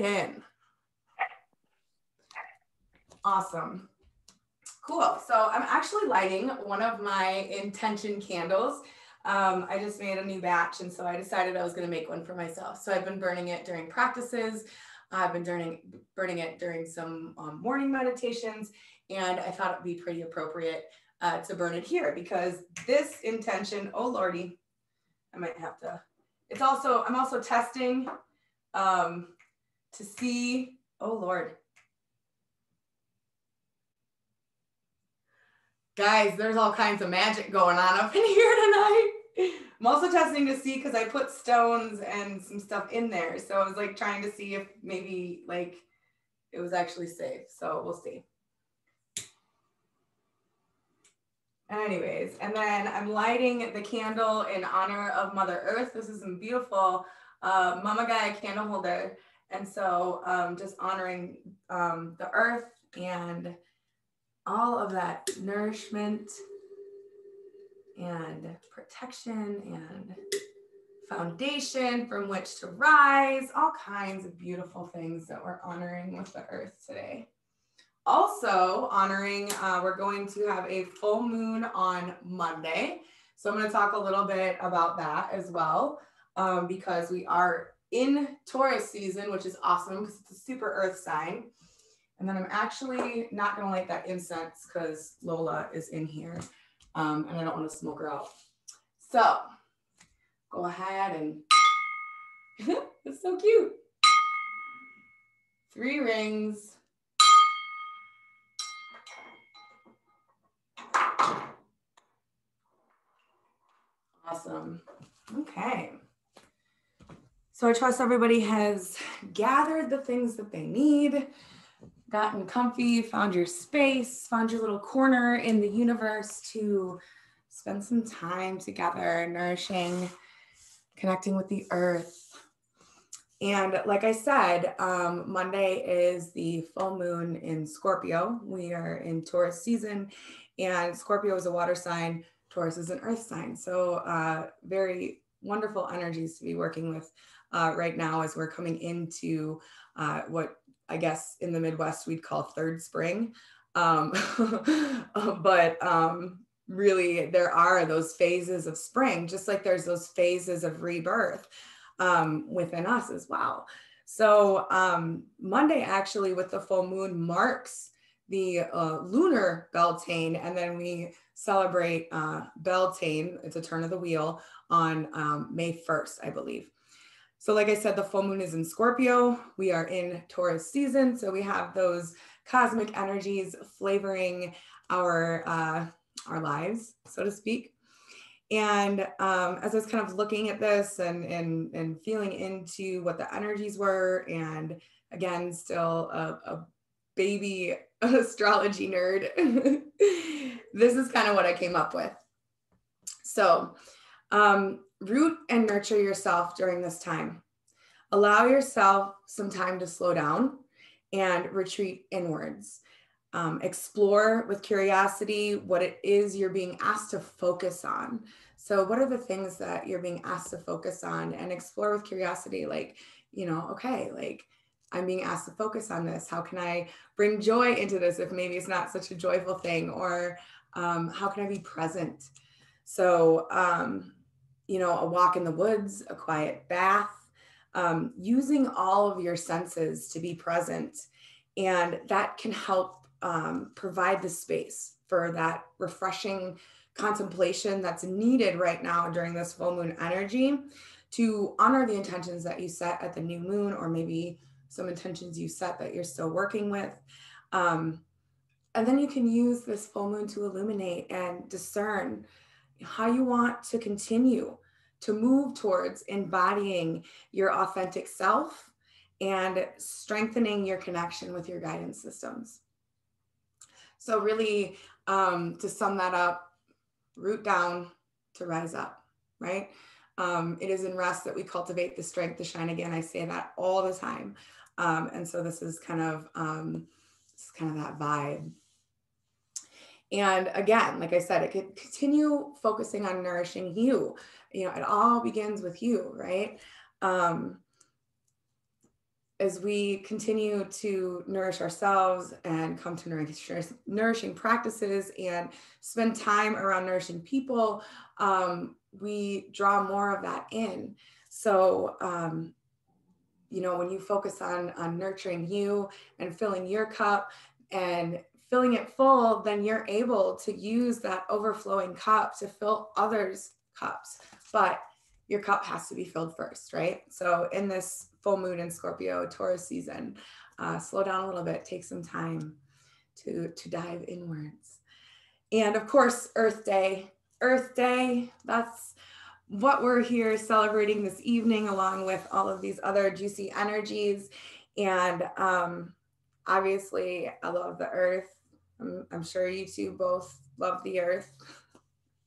in. Awesome. Cool. So I'm actually lighting one of my intention candles. I just made a new batch, and so I decided I was going to make one for myself. So I've been burning it during practices. I've been burning it during some morning meditations, and I thought it would be pretty appropriate to burn it here because this intention, oh Lordy, I might have to, I'm also testing to see, oh Lord. Guys, there's all kinds of magic going on up in here tonight. I'm also testing to see because I put stones and some stuff in there. So I was like trying to see if maybe like it was actually safe. So we'll see. Anyways, and then I'm lighting the candle in honor of Mother Earth. This is some beautiful Mama Gaia candle holder. And so just honoring the earth and all of that nourishment and protection and foundation from which to rise, all kinds of beautiful things that we're honoring with the earth today. Also honoring, we're going to have a full moon on Monday. So I'm going to talk a little bit about that as well, because we are in Taurus season, which is awesome because it's a super earth sign. And then I'm actually not going to light that incense because Lola is in here and I don't want to smoke her out. So go ahead and it's so cute. 3 rings. Awesome. Okay. So I trust everybody has gathered the things that they need, gotten comfy, found your space, found your little corner in the universe to spend some time together, nourishing, connecting with the earth. And like I said, Monday is the full moon in Scorpio. We are in Taurus season, and Scorpio is a water sign. Taurus is an earth sign. So very wonderful energies to be working with right now as we're coming into what I guess in the Midwest we'd call third spring. But really there are those phases of spring, just like there's those phases of rebirth within us as well. So Monday actually with the full moon marks the lunar Beltane, and then we celebrate Beltane, it's a turn of the wheel, on May 1st, I believe. So like I said, the full moon is in Scorpio. We are in Taurus season. So we have those cosmic energies flavoring our lives, so to speak. And as I was kind of looking at this and feeling into what the energies were, and again, still a baby astrology nerd, this is kind of what I came up with. So root and nurture yourself during this time. Allow yourself some time to slow down and retreat inwards. Explore with curiosity what it is you're being asked to focus on. So what are the things that you're being asked to focus on, and explore with curiosity, like, okay, like I'm being asked to focus on this. How can I bring joy into this if maybe it's not such a joyful thing? Or how can I be present? So, a walk in the woods, a quiet bath, using all of your senses to be present. And that can help provide the space for that refreshing contemplation that's needed right now during this full moon energy to honor the intentions that you set at the new moon, or maybe some intentions you set that you're still working with. And then you can use this full moon to illuminate and discern how you want to continue to move towards embodying your authentic self and strengthening your connection with your guidance systems. So really, to sum that up, root down to rise up, right? It is in rest that we cultivate the strength to shine again. I say that all the time. And so this is kind of that vibe. And again, like I said, it could continue focusing on nourishing you. It all begins with you, right? as we continue to nourish ourselves and come to nourishing practices and spend time around nourishing people, we draw more of that in. So, you know, when you focus on nurturing you and filling your cup and filling it full, then you're able to use that overflowing cup to fill others' cups. But your cup has to be filled first, right? So in this full moon in Scorpio, Taurus season, slow down a little bit, take some time to dive inwards. And of course, Earth Day, that's what we're here celebrating this evening, along with all of these other juicy energies. And obviously, I love the earth. I'm sure you two both love the earth.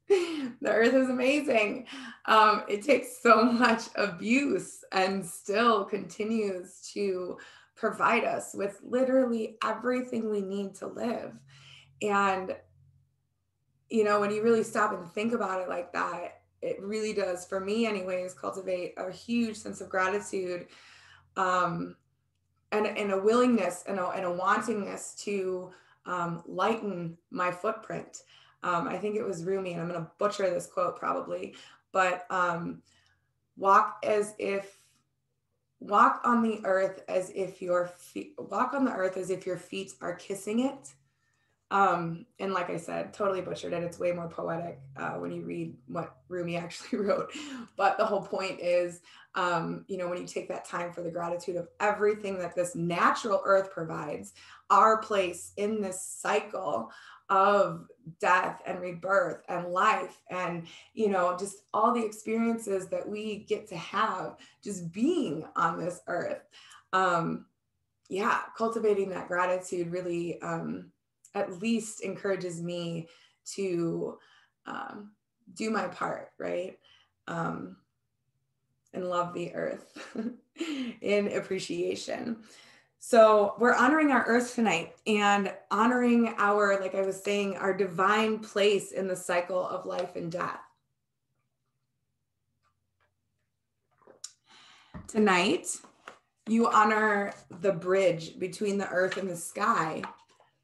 The earth is amazing. It takes so much abuse and still continues to provide us with literally everything we need to live. And, you know, when you really stop and think about it like that, it really does, for me anyways, cultivate a huge sense of gratitude, and a willingness and a wantingness to lighten my footprint. I think it was Rumi, and I'm going to butcher this quote probably, but walk on the earth as if your feet are kissing it. And like I said, totally butchered it. It's way more poetic when you read what Rumi actually wrote. But the whole point is, you know, when you take that time for the gratitude of everything that this natural earth provides, our place in this cycle of death and rebirth and life, and, you know, just all the experiences that we get to have just being on this earth. Yeah, cultivating that gratitude really, at least encourages me to do my part, right? And love the earth in appreciation. So we're honoring our earth tonight and honoring our, like I was saying, our divine place in the cycle of life and death. Tonight, you honor the bridge between the earth and the sky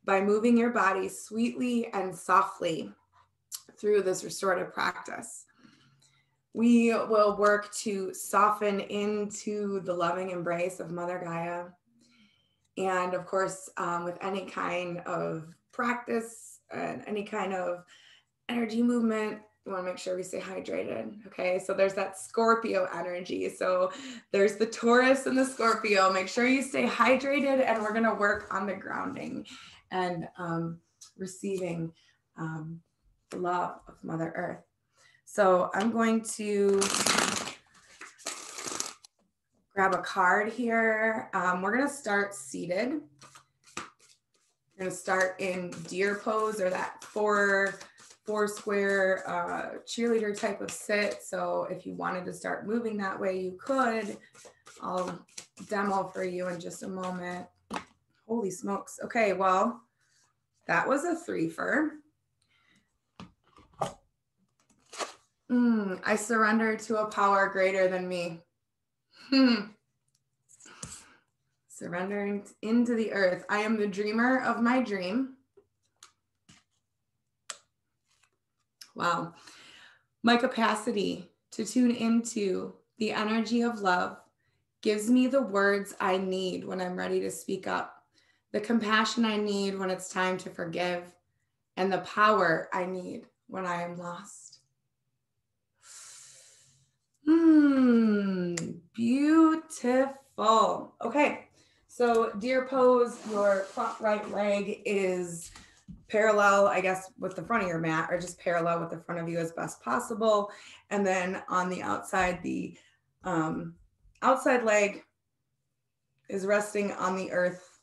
by moving your body sweetly and softly through this restorative practice. We will work to soften into the loving embrace of Mother Gaia. And of course, with any kind of practice and any kind of energy movement, we want to make sure we stay hydrated. Okay, so there's that Scorpio energy. So there's the Taurus and the Scorpio. Make sure you stay hydrated, and we're going to work on the grounding and receiving the love of Mother Earth. So I'm going to grab a card here. We're going to start seated. We're going to start in deer pose, or that four square cheerleader type of sit. So if you wanted to start moving that way, you could. I'll demo for you in just a moment. Holy smokes. Okay, well, that was a threefer. I surrender to a power greater than me. Surrendering into the earth. I am the dreamer of my dream. Wow. My capacity to tune into the energy of love gives me the words I need when I'm ready to speak up, the compassion I need when it's time to forgive, and the power I need when I am lost. Beautiful. Okay, so deer pose, your front right leg is parallel, I guess, with the front of your mat, or just parallel with the front of you as best possible. And then on the outside, the outside leg is resting on the earth.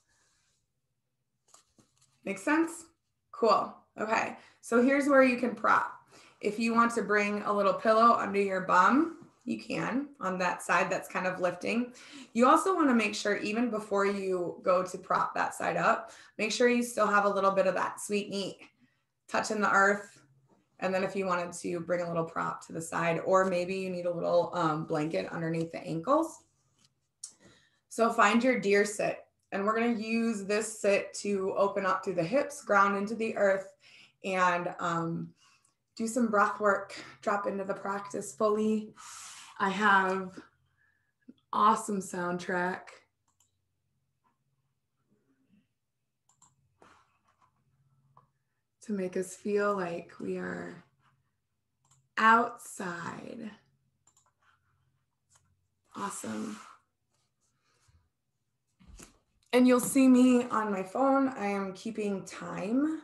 Make sense? Cool. Okay, so here's where you can prop. If you want to bring a little pillow under your bum, you can, on that side that's kind of lifting. You also want to make sure, even before you go to prop that side up, make sure you still have a little bit of that sweet meat touching the earth. And then if you wanted to bring a little prop to the side, or maybe you need a little blanket underneath the ankles. So find your deer sit. And we're going to use this sit to open up through the hips, ground into the earth, and do some breath work, drop into the practice fully. I have awesome soundtrack. To make us feel like we are outside. Awesome. And you'll see me on my phone. I am keeping time,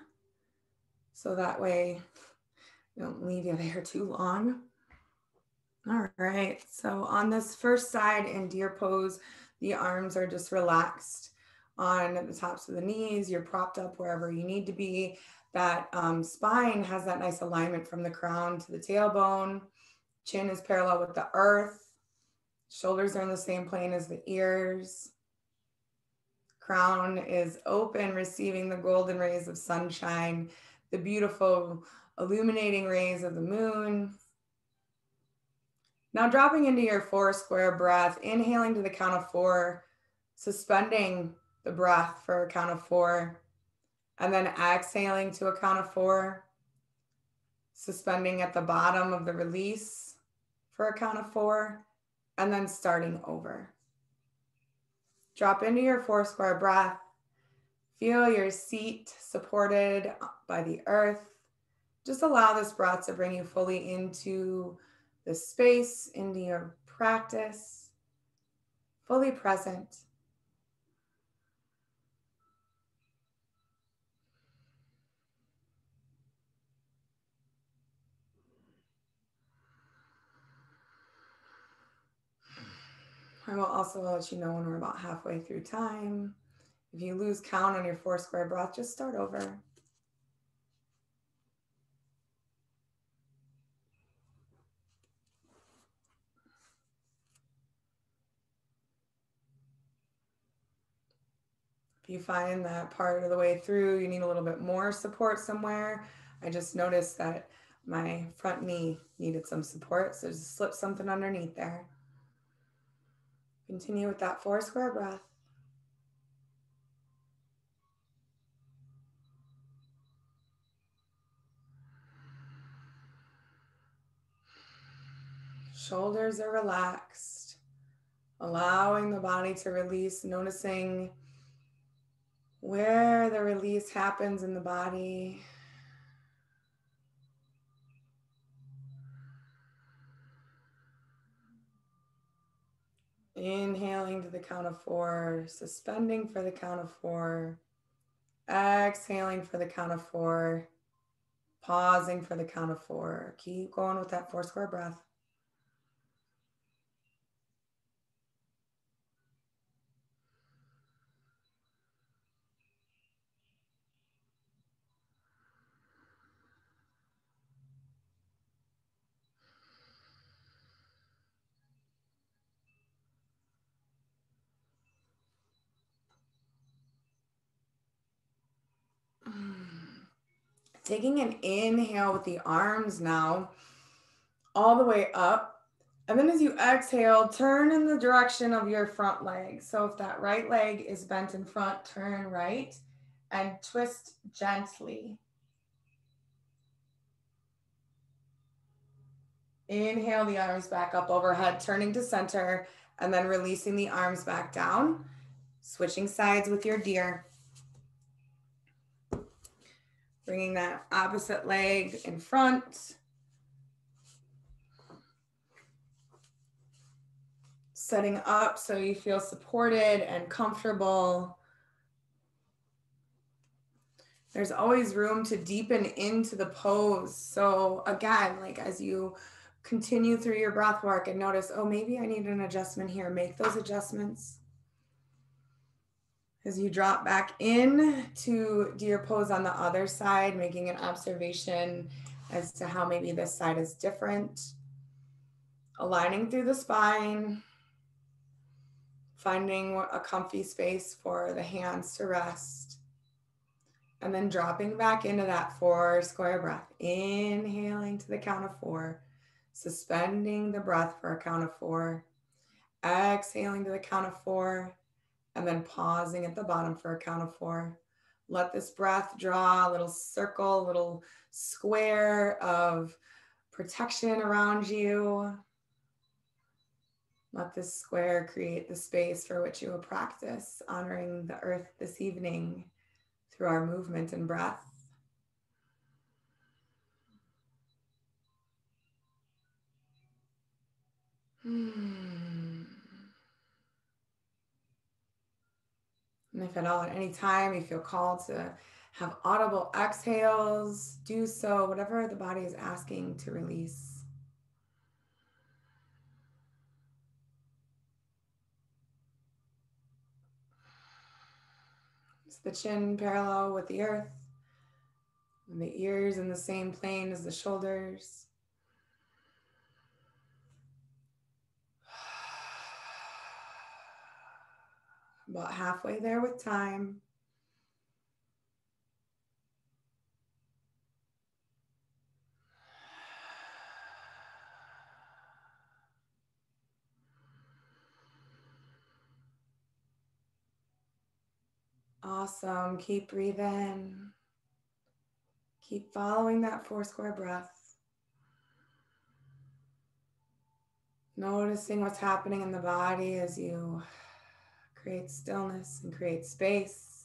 so that way I don't leave you there too long. All right, so on this first side in deer pose, the arms are just relaxed on the tops of the knees. You're propped up wherever you need to be. That spine has that nice alignment from the crown to the tailbone. Chin is parallel with the earth. Shoulders are in the same plane as the ears. Crown is open, receiving the golden rays of sunshine, the beautiful illuminating rays of the moon. Now dropping into your 4 square breath, inhaling to the count of 4, suspending the breath for a count of 4, and then exhaling to a count of 4, suspending at the bottom of the release for a count of 4, and then starting over. Drop into your 4 square breath. Feel your seat supported by the earth. Just allow this breath to bring you fully into the space, into your practice, fully present. I will also let you know when we're about halfway through time. If you lose count on your 4 square breath, just start over. If you find that part of the way through, you need a little bit more support somewhere. I just noticed that my front knee needed some support, so just slip something underneath there. Continue with that 4 square breath. Shoulders are relaxed, allowing the body to release, noticing where the release happens in the body. Inhaling to the count of 4, suspending for the count of 4, exhaling for the count of 4, pausing for the count of 4. Keep going with that 4 square breath. Taking an inhale with the arms now, all the way up. And then as you exhale, turn in the direction of your front leg. So if that right leg is bent in front, turn right and twist gently. Inhale the arms back up overhead, turning to center, and then releasing the arms back down. Switching sides with your deer. Bringing that opposite leg in front. Setting up so you feel supported and comfortable. There's always room to deepen into the pose. So again, like as you continue through your breath work and notice, oh, maybe I need an adjustment here, make those adjustments. As you drop back in to deer pose on the other side, making an observation as to how maybe this side is different. Aligning through the spine, finding a comfy space for the hands to rest. And then dropping back into that 4 square breath. Inhaling to the count of 4. Suspending the breath for a count of 4. Exhaling to the count of 4, and then pausing at the bottom for a count of 4. Let this breath draw a little circle, a little square of protection around you. Let this square create the space for which you will practice honoring the earth this evening through our movement and breath. And if at all, at any time, you feel called to have audible exhales, do so, whatever the body is asking to release. Is the chin parallel with the earth, and the ears in the same plane as the shoulders. About halfway there with time. Awesome. Keep breathing. Keep following that 4 square breath. Noticing what's happening in the body as you create stillness and create space.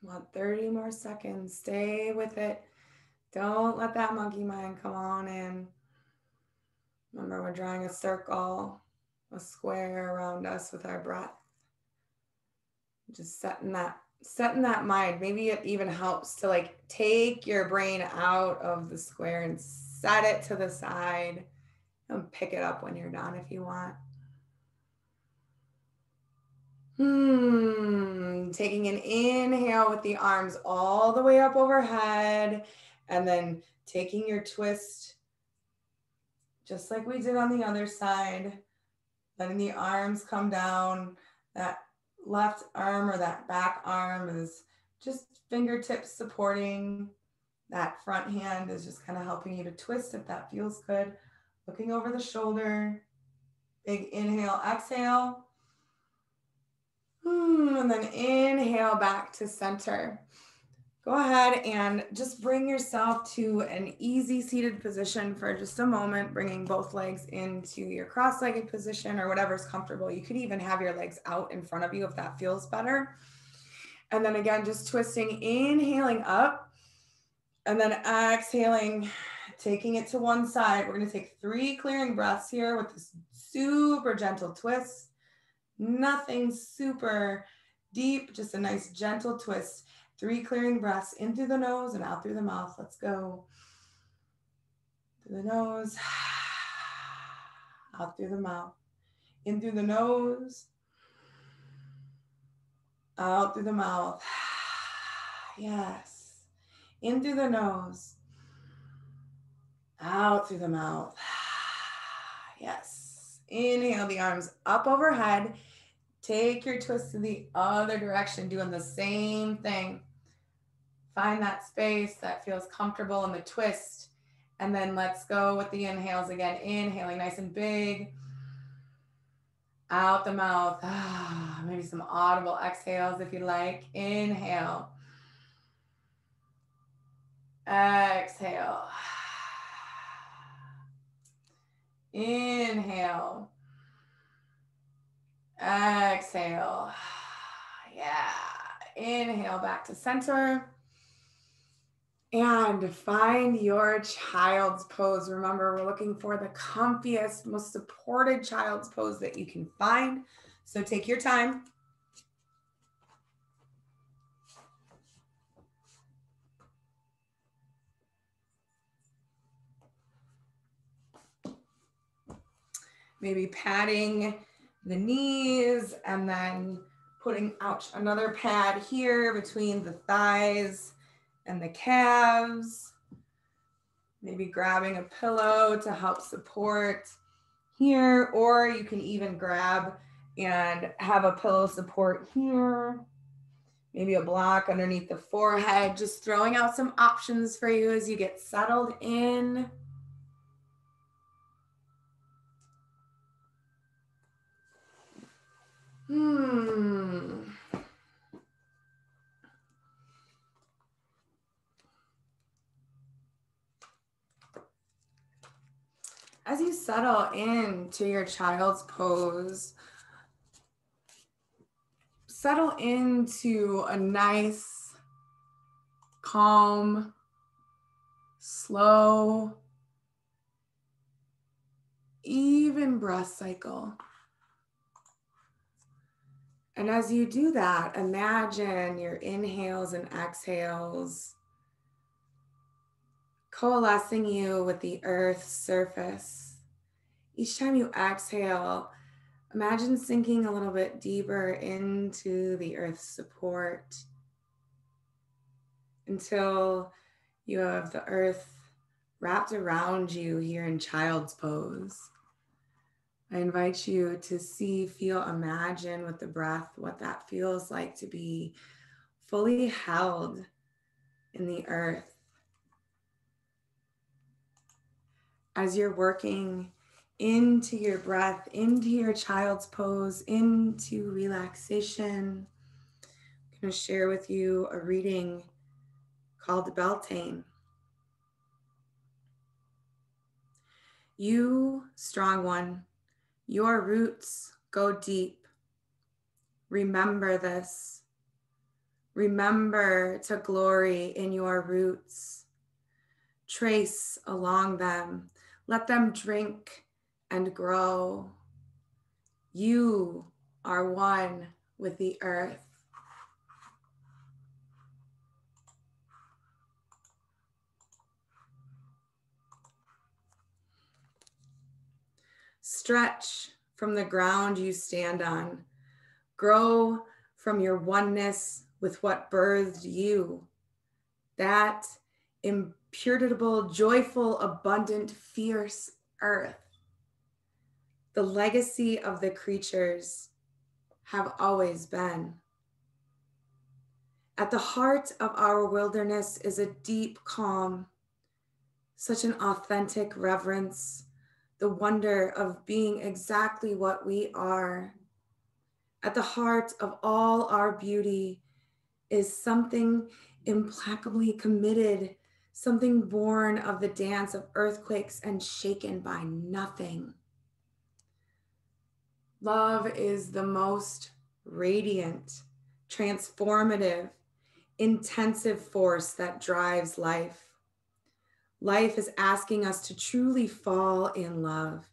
Want 30 more seconds. Stay with it. Don't let that monkey mind come on in. Remember, we're drawing a circle, a square around us with our breath. Just setting that mind. Maybe it even helps to like take your brain out of the square and set it to the side and pick it up when you're done if you want. Taking an inhale with the arms all the way up overhead, and then taking your twist just like we did on the other side, letting the arms come down. That left arm or that back arm is just fingertips supporting. That front hand is just kind of helping you to twist if that feels good. Looking over the shoulder. Big inhale, exhale. And then inhale back to center. Go ahead and just bring yourself to an easy seated position for just a moment, bringing both legs into your cross-legged position or whatever's comfortable. You could even have your legs out in front of you if that feels better. And then again, just twisting, inhaling up, and then exhaling, taking it to one side. We're going to take 3 clearing breaths here with this super gentle twist. Nothing super deep, just a nice gentle twist. 3 clearing breaths in through the nose and out through the mouth. Let's go. Through the nose, out through the mouth. In through the nose, out through the mouth. Yes. In through the nose, out through the mouth. Yes. Inhale the arms up overhead. Take your twist to the other direction, doing the same thing. Find that space that feels comfortable in the twist. And then let's go with the inhales again. Inhaling nice and big. Out the mouth. Maybe some audible exhales if you like. Inhale. Exhale. Inhale. Exhale. Yeah. Inhale back to center. And find your child's pose. Remember, we're looking for the comfiest, most supported child's pose that you can find. So take your time. Maybe patting the knees and then putting, ouch, another pad here between the thighs and the calves. Maybe grabbing a pillow to help support here, or you can even grab and have a pillow support here. Maybe a block underneath the forehead, just throwing out some options for you as you get settled in. As you settle into your child's pose, settle into a nice, calm, slow, even breath cycle. And as you do that, imagine your inhales and exhales coalescing you with the earth's surface. Each time you exhale, imagine sinking a little bit deeper into the earth's support until you have the earth wrapped around you here in child's pose. I invite you to see, feel, imagine with the breath what that feels like to be fully held in the earth. As you're working into your breath, into your child's pose, into relaxation, I'm going to share with you a reading called Beltane. You, strong one, your roots go deep. Remember this. Remember to glory in your roots. Trace along them. Let them drink and grow. You are one with the earth. Stretch from the ground you stand on. Grow from your oneness with what birthed you. That imputable, joyful, abundant, fierce earth. The legacy of the creatures have always been. At the heart of our wilderness is a deep calm, such an authentic reverence, the wonder of being exactly what we are. At the heart of all our beauty is something implacably committed, something born of the dance of earthquakes and shaken by nothing. Love is the most radiant, transformative, intensive force that drives life. Life is asking us to truly fall in love,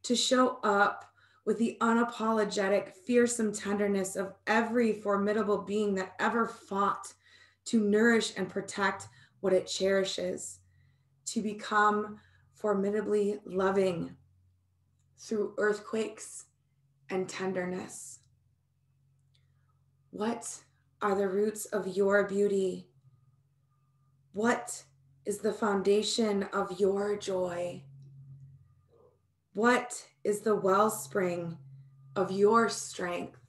to show up with the unapologetic, fearsome tenderness of every formidable being that ever fought to nourish and protect what it cherishes, to become formidably loving through earthquakes and tenderness. What are the roots of your beauty? What is the foundation of your joy? What is the wellspring of your strength?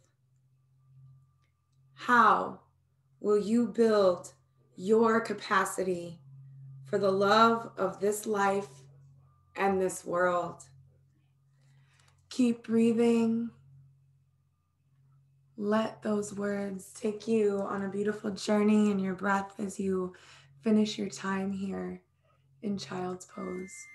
How will you build your capacity for the love of this life and this world? Keep breathing. Let those words take you on a beautiful journey in your breath as you finish your time here in child's pose.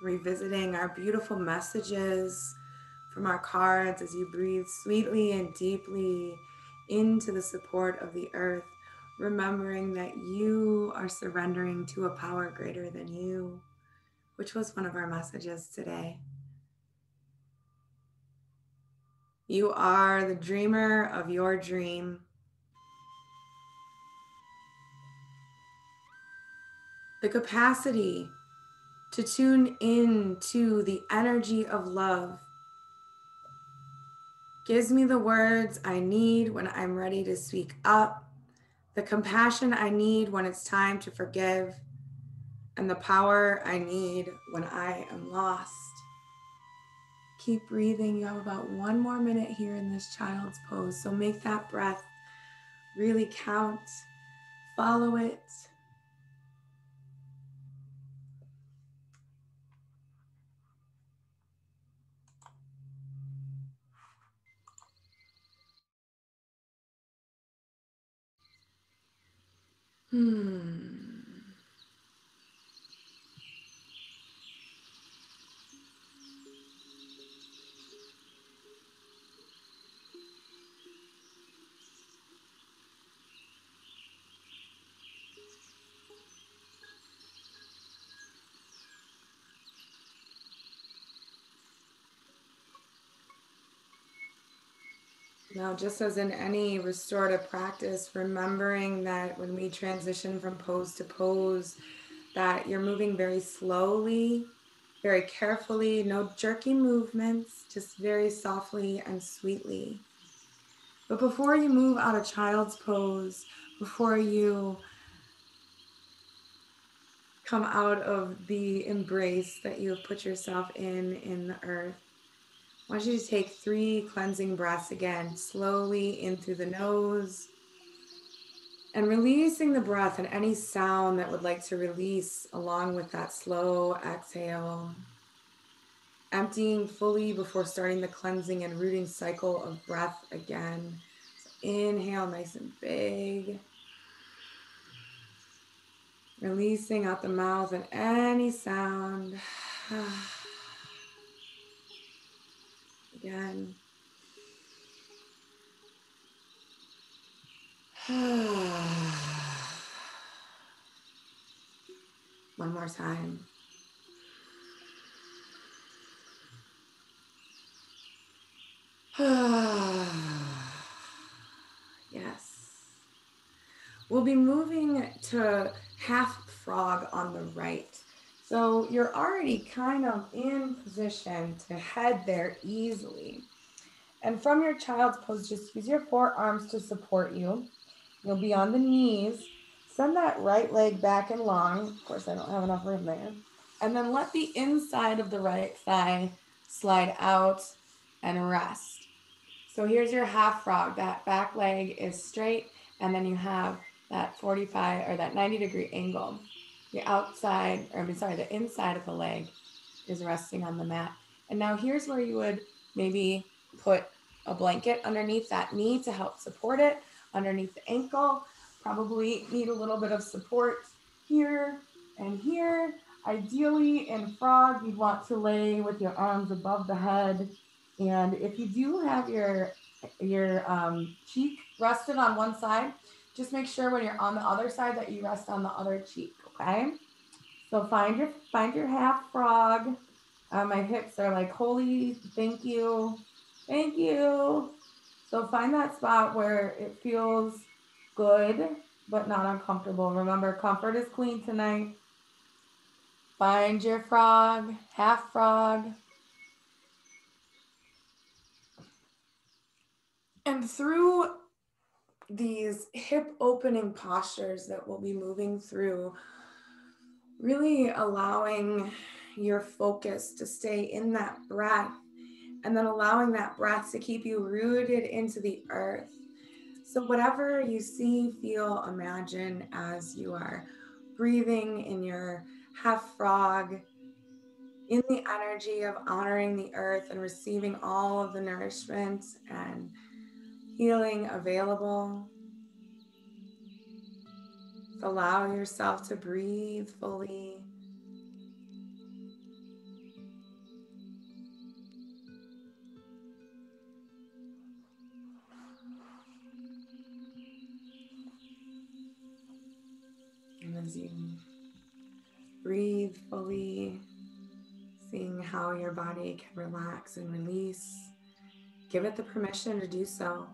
revisiting our beautiful messages from our cards as you breathe sweetly and deeply into the support of the earth, remembering that you are surrendering to a power greater than you, which was one of our messages today. You are the dreamer of your dream. The capacity to tune into the energy of love gives me the words I need when I'm ready to speak up, the compassion I need when it's time to forgive, and the power I need when I am lost. Keep breathing. You have about 1 more minute here in this child's pose, so make that breath really count. Follow it. Now, just as in any restorative practice, remembering that when we transition from pose to pose, that you're moving very slowly, very carefully, no jerky movements, just very softly and sweetly. But before you move out of child's pose, before you come out of the embrace that you have put yourself in the earth, I want you to take 3 cleansing breaths again, slowly in through the nose, and releasing the breath and any sound that would like to release along with that slow exhale. Emptying fully before starting the cleansing and rooting cycle of breath again. So inhale nice and big. Releasing out the mouth and any sound. Again. One more time. Yes. We'll be moving to half frog on the right. So you're already kind of in position to head there easily. And from your child's pose, just use your forearms to support you. You'll be on the knees. Send that right leg back and long. Of course, I don't have enough room there. And then let the inside of the right thigh slide out and rest. So here's your half frog. That back leg is straight, and then you have that 45 or that 90-degree angle. The inside of the leg is resting on the mat. And now here's where you would maybe put a blanket underneath that knee to help support it, underneath the ankle. Probably need a little bit of support here and here. Ideally, in frog, you'd want to lay with your arms above the head. And if you do have your cheek rested on one side, just make sure when you're on the other side that you rest on the other cheek, okay? So find your half frog. My hips are like, holy, thank you. Thank you. So find that spot where it feels good, but not uncomfortable. Remember, comfort is queen tonight. Find your frog, half frog. And through these hip opening postures that we'll be moving through, really allowing your focus to stay in that breath, and then allowing that breath to keep you rooted into the earth. So whatever you see, feel, imagine as you are breathing in your half frog, in the energy of honoring the earth and receiving all of the nourishment and healing available. Allow yourself to breathe fully. as you breathe fully, seeing how your body can relax and release. Give it the permission to do so.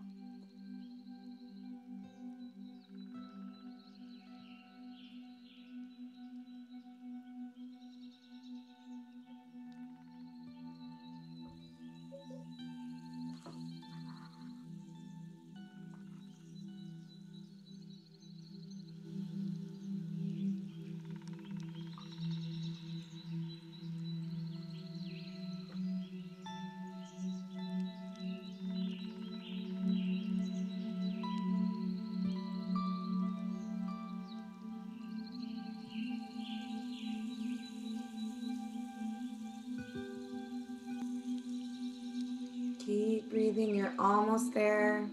Keep breathing, you're almost there.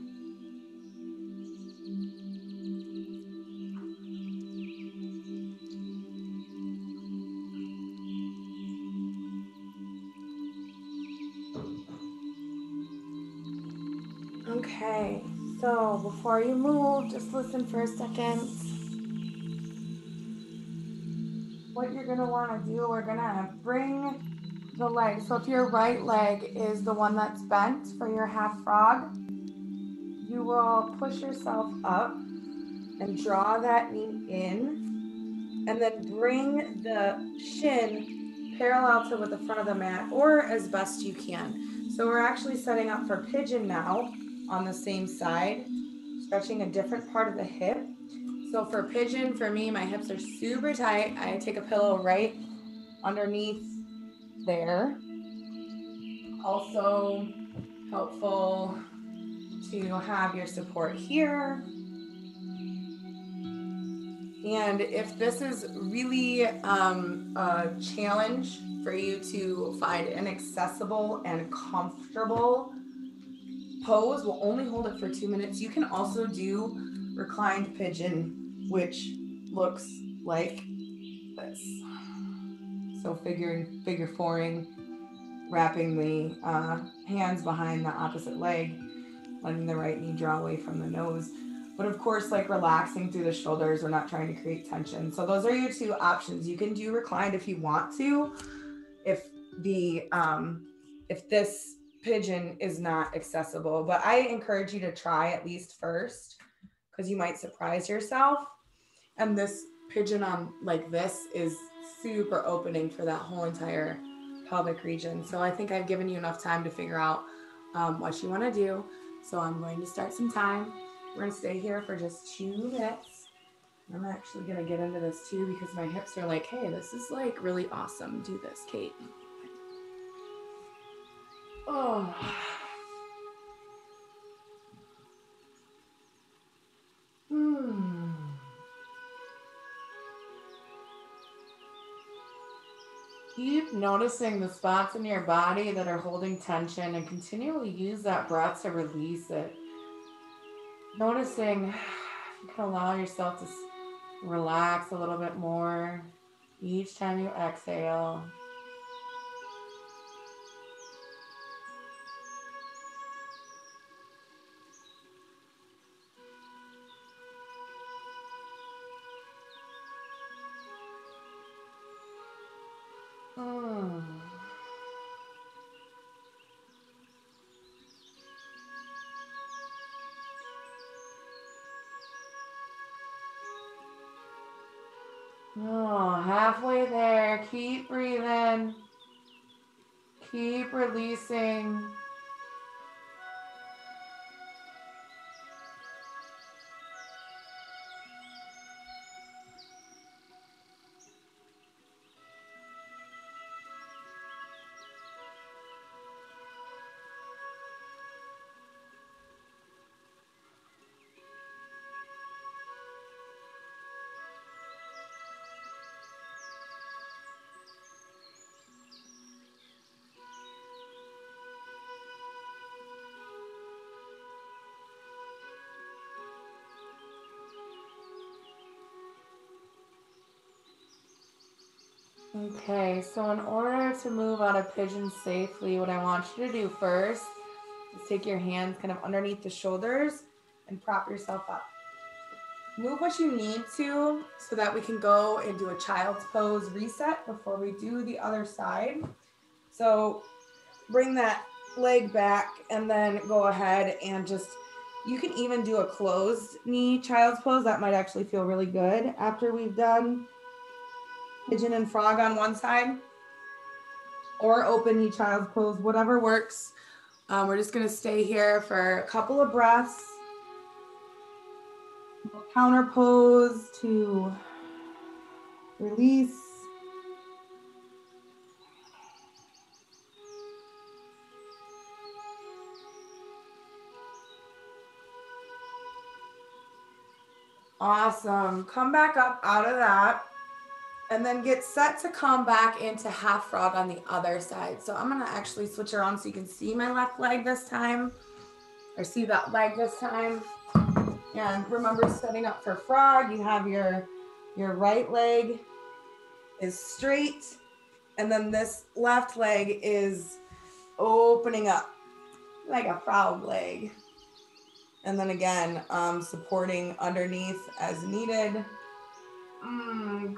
Okay, so before you move, just listen for a second. What you're gonna wanna do, we're gonna bring the leg. So if your right leg is the one that's bent for your half frog, you will push yourself up and draw that knee in, and then bring the shin parallel to with the front of the mat, or as best you can. So we're actually setting up for pigeon now on the same side, stretching a different part of the hip. So for pigeon, for me, my hips are super tight. I take a pillow right underneath there. Also helpful to have your support here. And if this is really a challenge for you to find an accessible and comfortable pose, we'll only hold it for 2 minutes. You can also do reclined pigeon, which looks like this. So figure fouring, wrapping the hands behind the opposite leg, letting the right knee draw away from the nose. But of course, like relaxing through the shoulders, we're not trying to create tension. So those are your two options. You can do reclined if you want to, if this pigeon is not accessible. But I encourage you to try at least first, because you might surprise yourself. And this pigeon on like this is super opening for that whole entire pelvic region. So I think I've given you enough time to figure out what you want to do. So I'm going to start some time. We're going to stay here for just 2 minutes. I'm actually going to get into this too, because my hips are like, hey, this is like really awesome. Do this, Kate. Oh. Keep noticing the spots in your body that are holding tension and continually use that breath to release it. Noticing you can allow yourself to relax a little bit more each time you exhale. Oh, halfway there. Keep breathing. Keep releasing. Okay, so in order to move out of pigeon safely, what I want you to do first is take your hands kind of underneath the shoulders and prop yourself up. Move what you need to so that we can go and do a child's pose reset before we do the other side. So bring that leg back and then go ahead and just, you can even do a closed knee child's pose. That might actually feel really good after we've done pigeon and frog on one side, or open knee child's pose, whatever works. We're just gonna stay here for a couple of breaths. We'll counter pose to release. Awesome. Come back up out of that and then get set to come back into half frog on the other side. So I'm gonna actually switch around so you can see my left leg this time, or see that leg this time. And remember, setting up for frog, you have your right leg is straight, and then this left leg is opening up like a frog leg. And then again, supporting underneath as needed.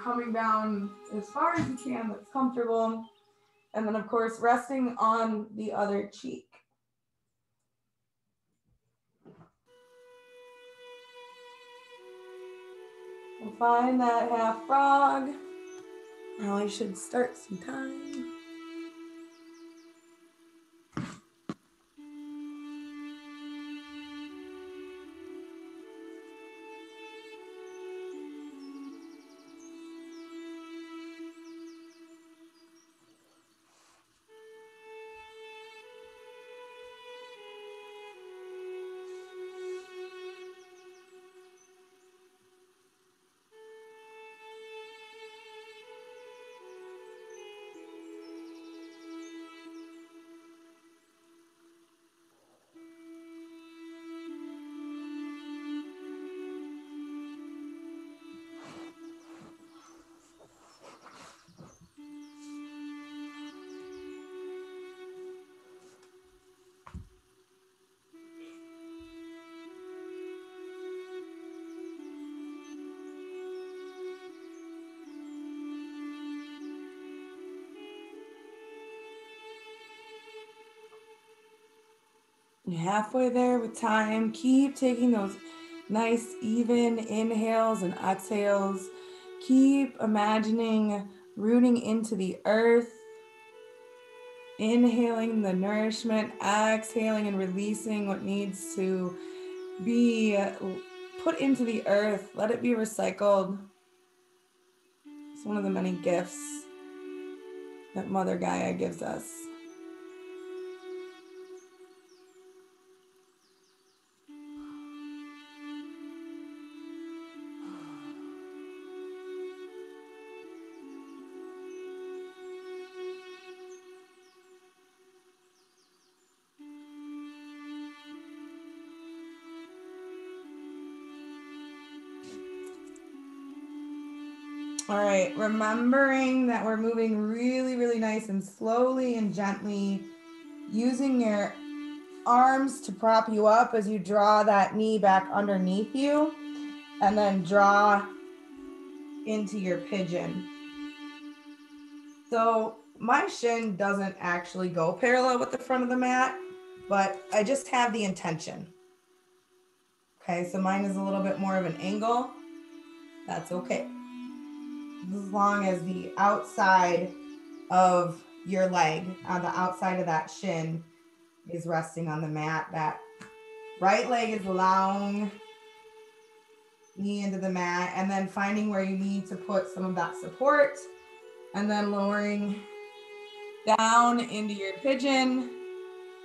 Coming down as far as you can, that's comfortable. And then of course, resting on the other cheek. We'll find that half frog. Probably should start some time. You're halfway there with time. Keep taking those nice, even inhales and exhales. Keep imagining rooting into the earth. Inhaling the nourishment, exhaling and releasing what needs to be put into the earth. Let it be recycled. It's one of the many gifts that Mother Gaia gives us. All right, remembering that we're moving really, really nice and slowly and gently, using your arms to prop you up as you draw that knee back underneath you, and then draw into your pigeon. So my shin doesn't actually go parallel with the front of the mat, but I just have the intention. Okay, so mine is a little bit more of an angle. That's okay. As long as the outside of your leg, on the outside of that shin, is resting on the mat. That right leg is long, knee into the mat, and then finding where you need to put some of that support, and then lowering down into your pigeon,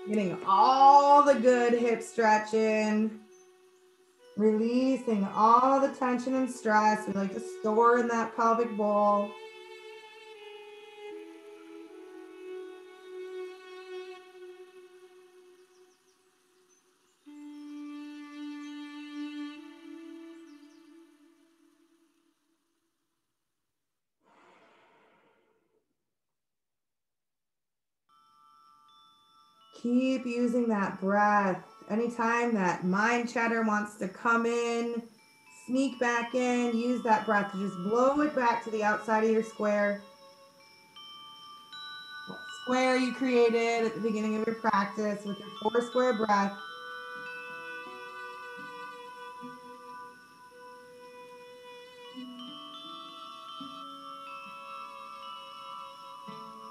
getting all the good hip stretch in, releasing all the tension and stress we like to store in that pelvic bowl. Keep using that breath. Anytime that mind chatter wants to come in, sneak back in. Use that breath to just blow it back to the outside of your square. That square you created at the beginning of your practice with your 4 square breath.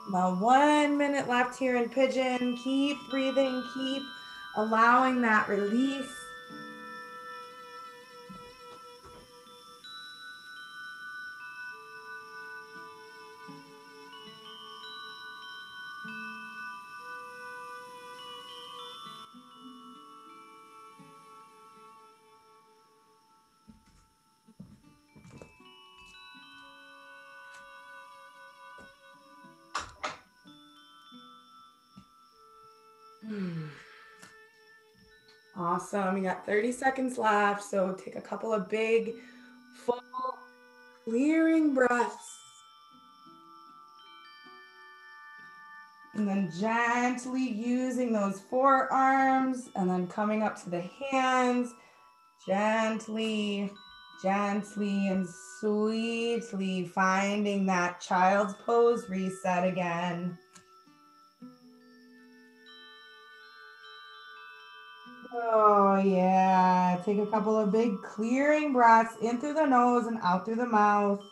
About 1 minute left here in pigeon. Keep breathing, keep allowing that release. Awesome. You got 30 seconds left. So take a couple of big, full, clearing breaths. And then gently using those forearms and then coming up to the hands. Gently, gently and sweetly finding that child's pose reset again. Oh yeah, take a couple of big clearing breaths in through the nose and out through the mouth.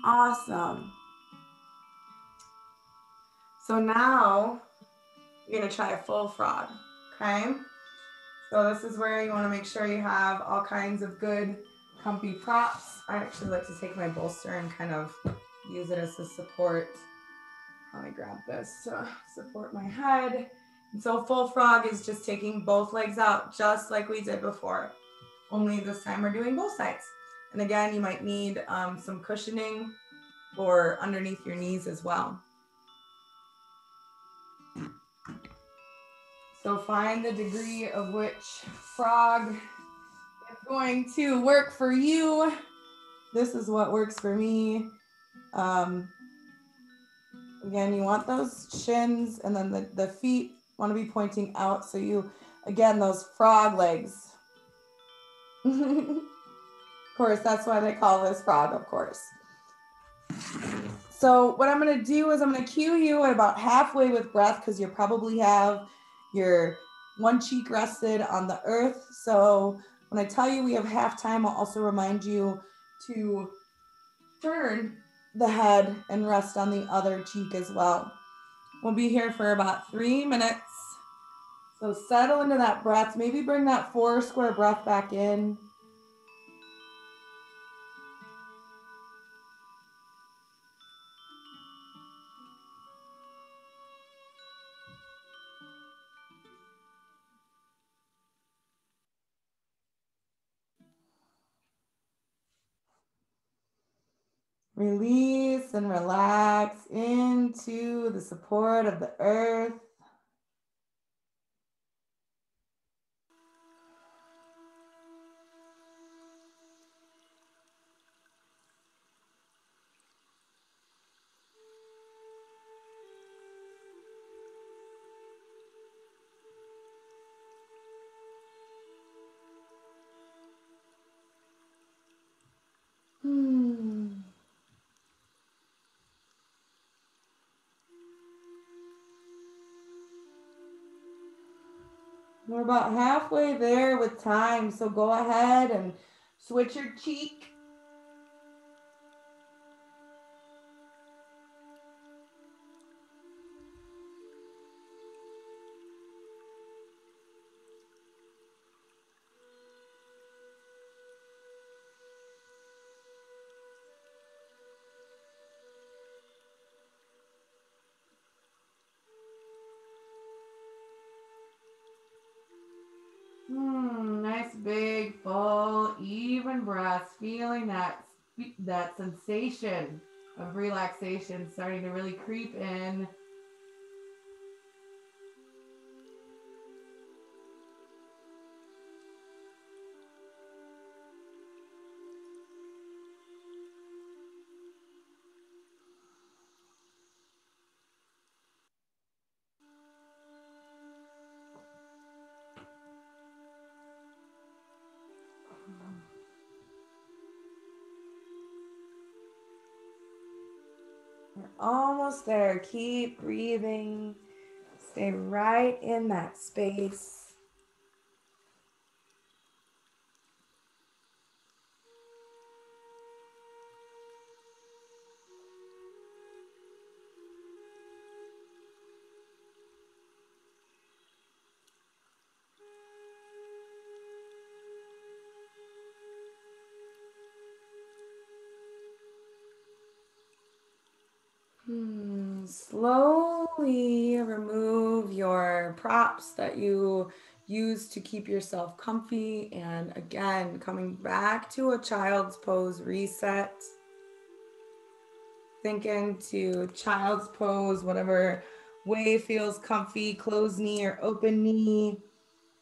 Awesome. So now you're gonna try a full frog, okay? So this is where you wanna make sure you have all kinds of good comfy props. I actually like to take my bolster and kind of use it as a support. Let me grab this to support my head. And so full frog is just taking both legs out just like we did before. Only this time we're doing both sides. And again, you might need some cushioning or underneath your knees as well. So find the degree of which frog is going to work for you. This is what works for me. Again, you want those shins and then the feet want to be pointing out. So you, again, those frog legs. Of course, that's why they call this frog, of course. So what I'm going to do is I'm going to cue you at about halfway with breath because you probably have your one cheek rested on the earth. So when I tell you we have half time, I'll also remind you to turn the head and rest on the other cheek as well. We'll be here for about 3 minutes. So settle into that breath. Maybe bring that 4 square breath back in. Release and relax into the support of the earth. We're about halfway there with time, so go ahead and switch your cheek. Nice big full even breaths, feeling that sensation of relaxation starting to really creep in. We're almost there. Keep breathing. Stay right in that space. Slowly remove your props that you use to keep yourself comfy. And again, coming back to a child's pose reset. Sink into child's pose, whatever way feels comfy, closed knee or open knee.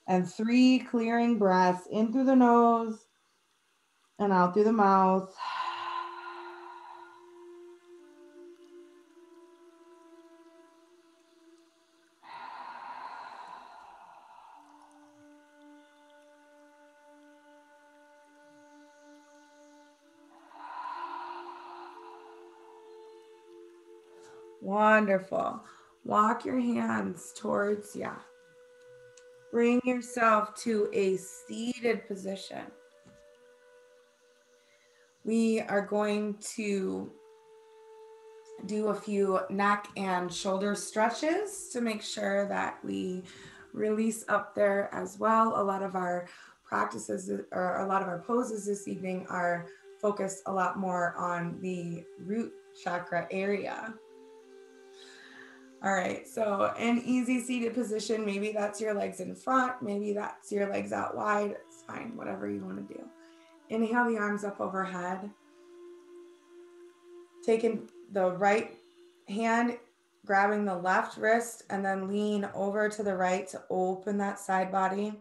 And 3 clearing breaths in through the nose and out through the mouth. Wonderful. Walk your hands towards, bring yourself to a seated position. We are going to do a few neck and shoulder stretches to make sure that we release up there as well. A lot of our practices or a lot of our poses this evening are focused a lot more on the root chakra area. All right, so an easy seated position, maybe that's your legs in front, maybe that's your legs out wide, it's fine, whatever you want to do. Inhale the arms up overhead. Taking the right hand, grabbing the left wrist, and then lean over to the right to open that side body.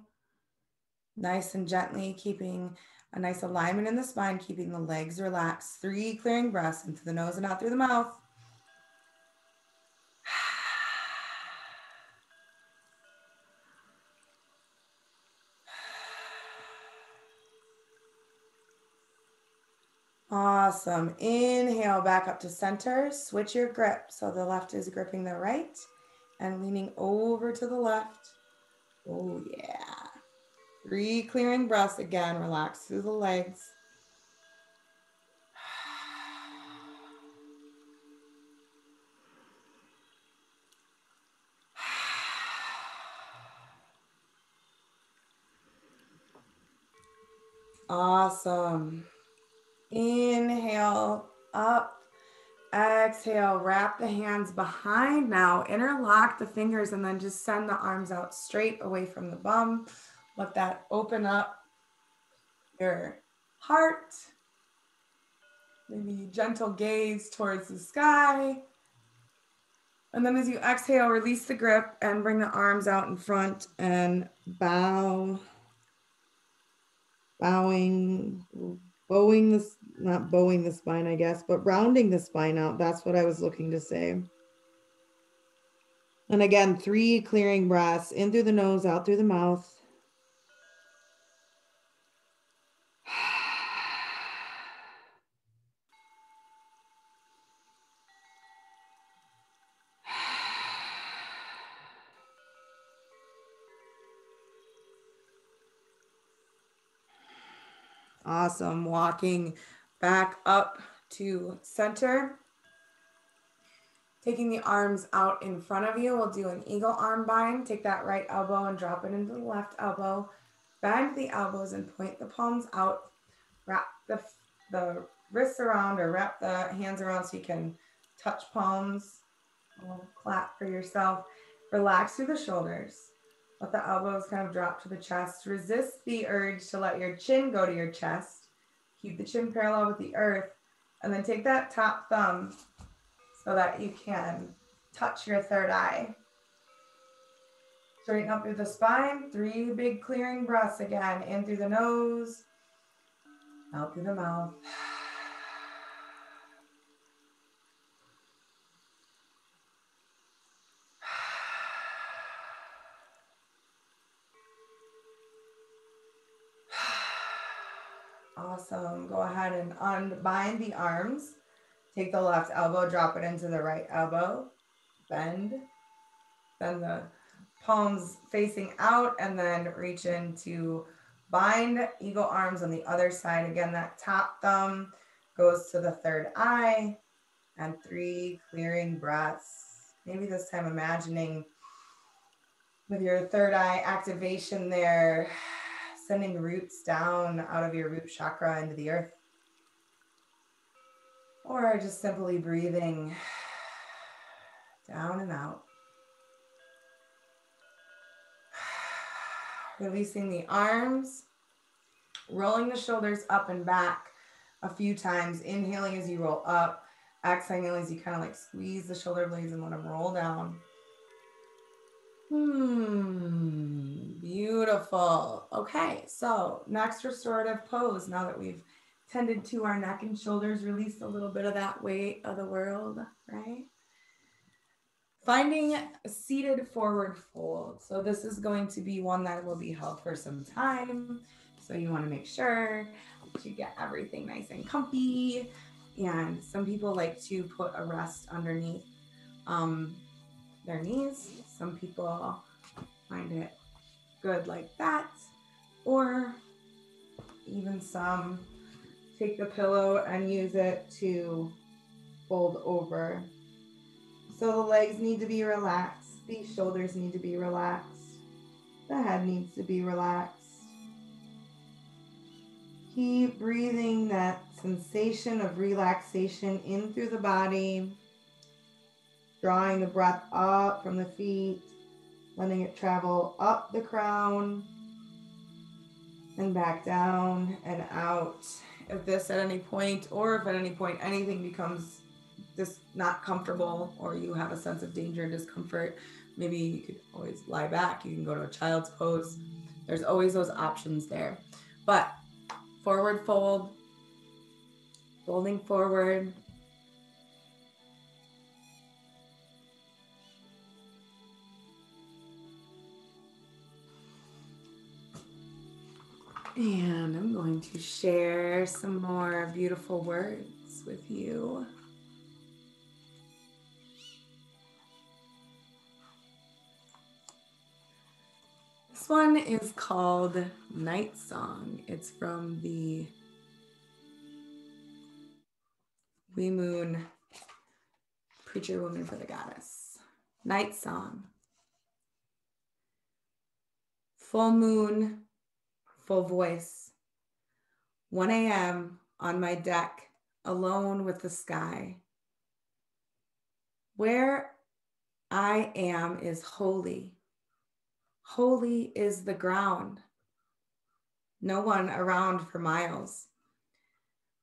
Nice and gently, keeping a nice alignment in the spine, keeping the legs relaxed. 3 clearing breaths in through the nose and out through the mouth. Awesome. Inhale back up to center. Switch your grip. So the left is gripping the right and leaning over to the left. Oh, yeah. 3 clearing breaths again. Relax through the legs. Awesome. Inhale up. Exhale, wrap the hands behind now. Interlock the fingers and then just send the arms out straight away from the bum. Let that open up your heart. Maybe gentle gaze towards the sky. And then as you exhale, release the grip and bring the arms out in front and bow. Bowing, not bowing the spine, I guess, but rounding the spine out. That's what I was looking to say. And again, 3 clearing breaths in through the nose, out through the mouth. Awesome. Walking back up to center. Taking the arms out in front of you, we'll do an eagle arm bind. Take that right elbow and drop it into the left elbow. Bend the elbows and point the palms out. Wrap the wrists around or wrap the hands around so you can touch palms. A little clap for yourself. Relax through the shoulders. Let the elbows kind of drop to the chest. Resist the urge to let your chin go to your chest. Keep the chin parallel with the earth. And then take that top thumb so that you can touch your third eye. Straighten up through the spine. 3 big clearing breaths again. In through the nose, out through the mouth. Awesome. Go ahead and unbind the arms. Take the left elbow, drop it into the right elbow, bend, then the palms facing out, and then reach into bind eagle arms on the other side. Again, that top thumb goes to the third eye, and 3 clearing breaths. Maybe this time imagining with your third eye activation there, sending roots down out of your root chakra into the earth. Or just simply breathing down and out. Releasing the arms, rolling the shoulders up and back a few times, inhaling as you roll up, exhaling as you kind of like squeeze the shoulder blades and let them roll down. Beautiful. Okay, so next restorative pose. Now that we've tended to our neck and shoulders, released a little bit of that weight of the world, right? Finding a seated forward fold. So this is going to be one that will be held for some time. So you want to make sure that you get everything nice and comfy. And some people like to put a rest underneath their knees. Some people find it good like that. Or even some take the pillow and use it to fold over. So the legs need to be relaxed. The shoulders need to be relaxed. The head needs to be relaxed. Keep breathing that sensation of relaxation in through the body. Drawing the breath up from the feet. Letting it travel up the crown. And back down and out. If this at any point, or if at any point anything becomes just not comfortable, or you have a sense of danger and discomfort, maybe you could always lie back. You can go to a child's pose. There's always those options there. But forward fold, folding forward. And I'm going to share some more beautiful words with you. This one is called Night Song. It's from the We Moon Preacher Woman for the Goddess. Night Song. Full moon, full voice. 1 a.m. on my deck, alone with the sky. Where I am is holy. Holy is the ground. No one around for miles.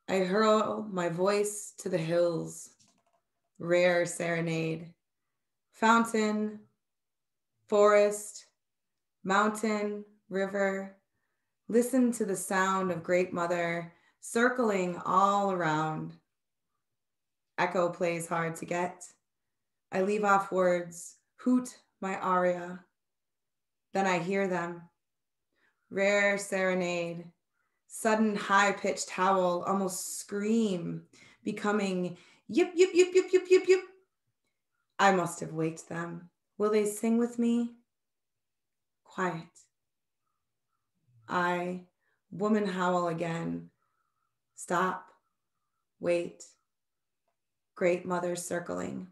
I hurl my voice to the hills. Rare serenade. Fountain, forest, mountain, river. Listen to the sound of Great Mother circling all around. Echo plays hard to get. I leave off words, hoot my aria. Then I hear them. Rare serenade, sudden high-pitched howl, almost scream, becoming yip, yip, yip, yip, yip, yip, yip. I must have waked them. Will they sing with me? Quiet. I, woman howl again. Stop. Wait. Great Mother circling.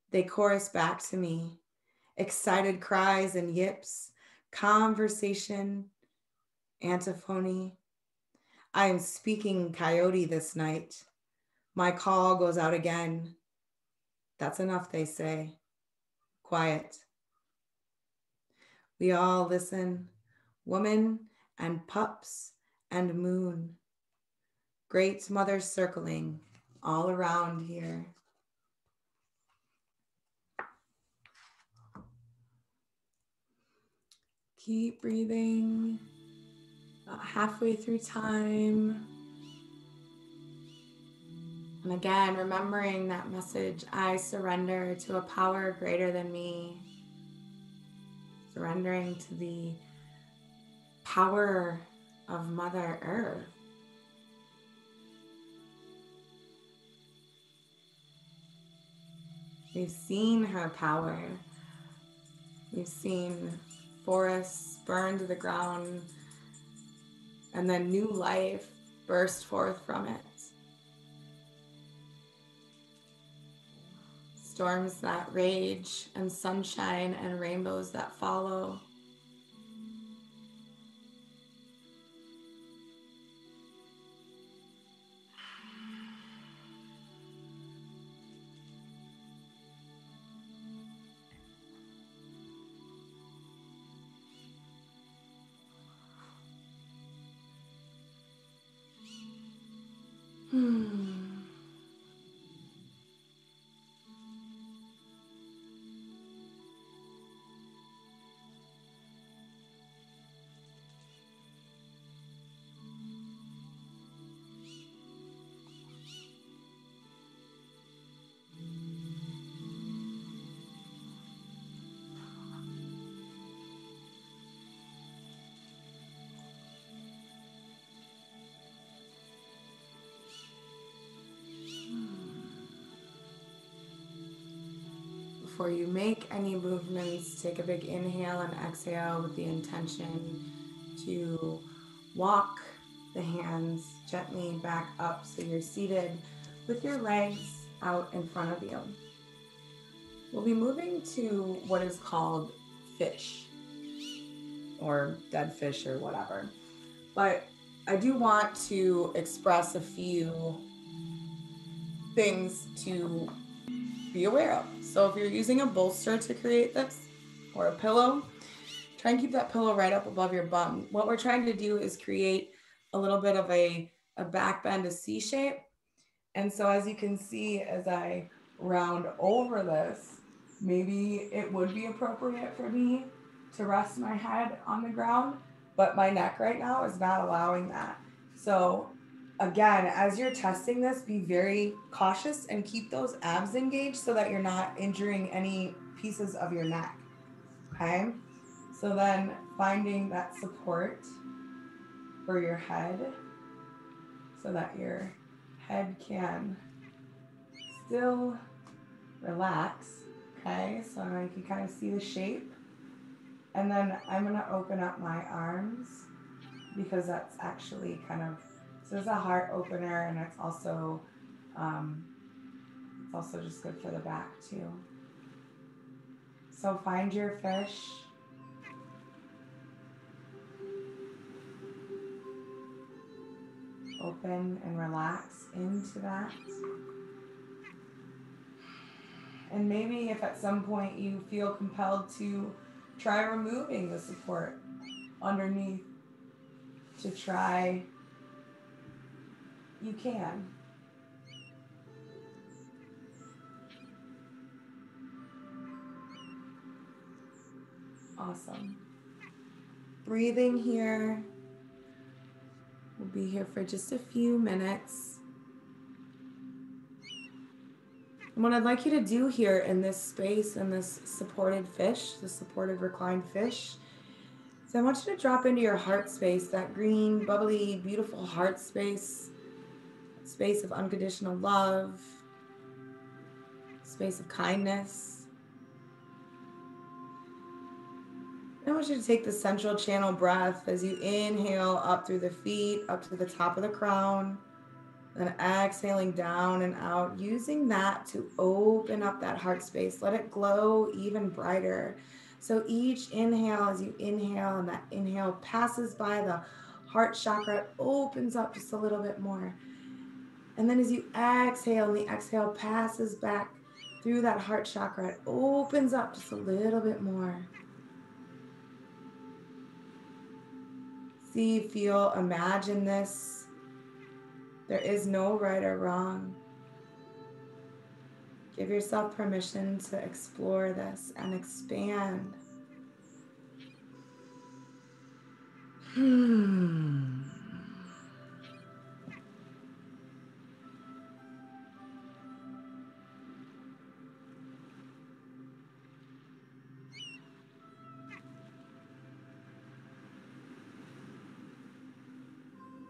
They chorus back to me. Excited cries and yips. Conversation. Antiphony. I am speaking coyote this night. My call goes out again. That's enough, they say. Quiet. We all listen. Woman and pups and moon. Great Mother circling all around here. Keep breathing. About halfway through time. And again, remembering that message, I surrender to a power greater than me. Surrendering to the power of Mother Earth. We've seen her power. We've seen forests burn to the ground and then new life burst forth from it. Storms that rage and sunshine and rainbows that follow. Before you make any movements, take a big inhale and exhale with the intention to walk the hands gently back up so you're seated with your legs out in front of you. We'll be moving to what is called fish or dead fish or whatever. But I do want to express a few things to be aware of. So if you're using a bolster to create this or a pillow, try and keep that pillow right up above your bum. What we're trying to do is create a little bit of a back bend, a C shape. And so as you can see, as I round over this, maybe it would be appropriate for me to rest my head on the ground, but my neck right now is not allowing that. So again, as you're testing this, be very cautious and keep those abs engaged so that you're not injuring any pieces of your neck, okay? So then finding that support for your head so that your head can still relax, okay? So you can kind of see the shape. And then I'm gonna open up my arms because that's actually kind of, so there's a heart opener and it's also just good for the back too. So find your fish. Open and relax into that. And maybe if at some point you feel compelled to try removing the support underneath to try, you can. Awesome. Breathing here. We'll be here for just a few minutes. And what I'd like you to do here in this space, in this supported fish, the supported reclined fish, is I want you to drop into your heart space, that green, bubbly, beautiful heart space, space of unconditional love, space of kindness. I want you to take the central channel breath as you inhale up through the feet, up to the top of the crown, then exhaling down and out, using that to open up that heart space. Let it glow even brighter. So each inhale, as you inhale and that inhale passes by the heart chakra, it opens up just a little bit more. And then as you exhale and the exhale passes back through that heart chakra, it opens up just a little bit more. See, feel, imagine this. There is no right or wrong. Give yourself permission to explore this and expand.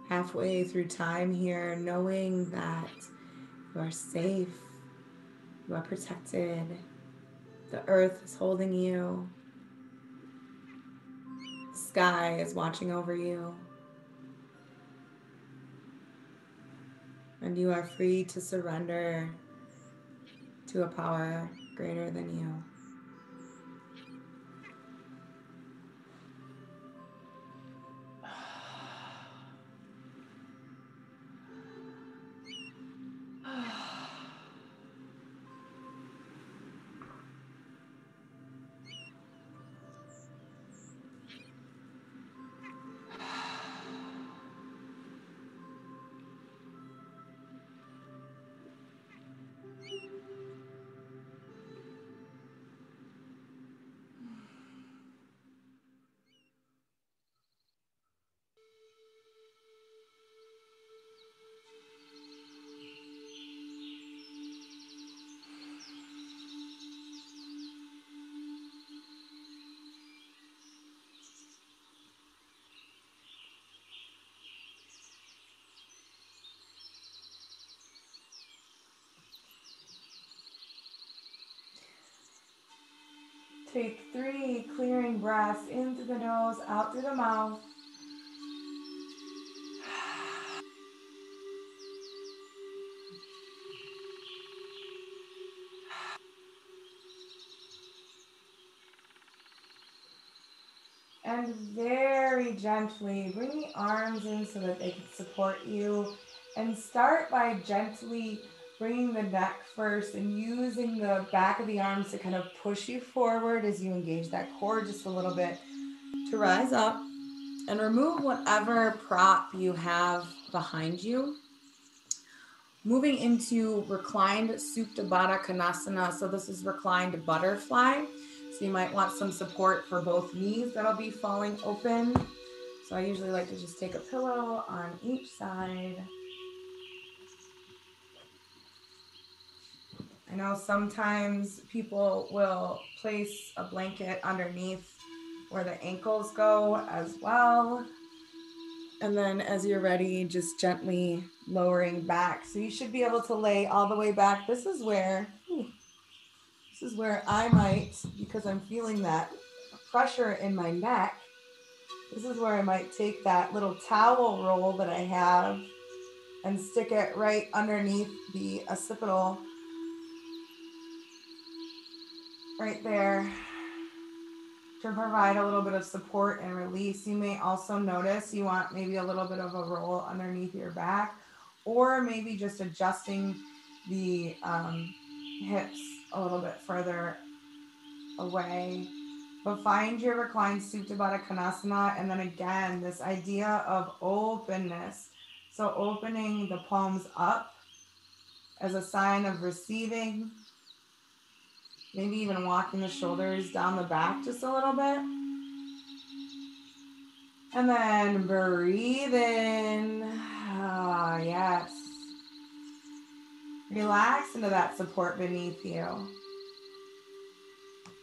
Halfway through time here, knowing that you are safe, You are protected. The earth is holding you. The sky is watching over you. And you are free to surrender to a power greater than you. Take 3 clearing breaths in through the nose, out through the mouth. And very gently bring the arms in so that they can support you. And start by gently bringing the neck first and using the back of the arms to kind of push you forward as you engage that core just a little bit to rise up and remove whatever prop you have behind you. Moving into reclined Supta Baddha Konasana. So this is reclined butterfly. So you might want some support for both knees that'll be falling open. So I usually like to just take a pillow on each side. I know sometimes people will place a blanket underneath where the ankles go as well. And then as you're ready, just gently lowering back. So you should be able to lay all the way back. This is where I might, because I'm feeling that pressure in my neck, this is where I might take that little towel roll that I have and stick it right underneath the occipital, right there, to provide a little bit of support and release. You may also notice you want maybe a little bit of a roll underneath your back, or maybe just adjusting the hips a little bit further away. But find your reclined Supta Baddha Konasana, and then again, this idea of openness. So opening the palms up as a sign of receiving, maybe even walking the shoulders down the back just a little bit. And then breathe in. Ah, yes. Relax into that support beneath you.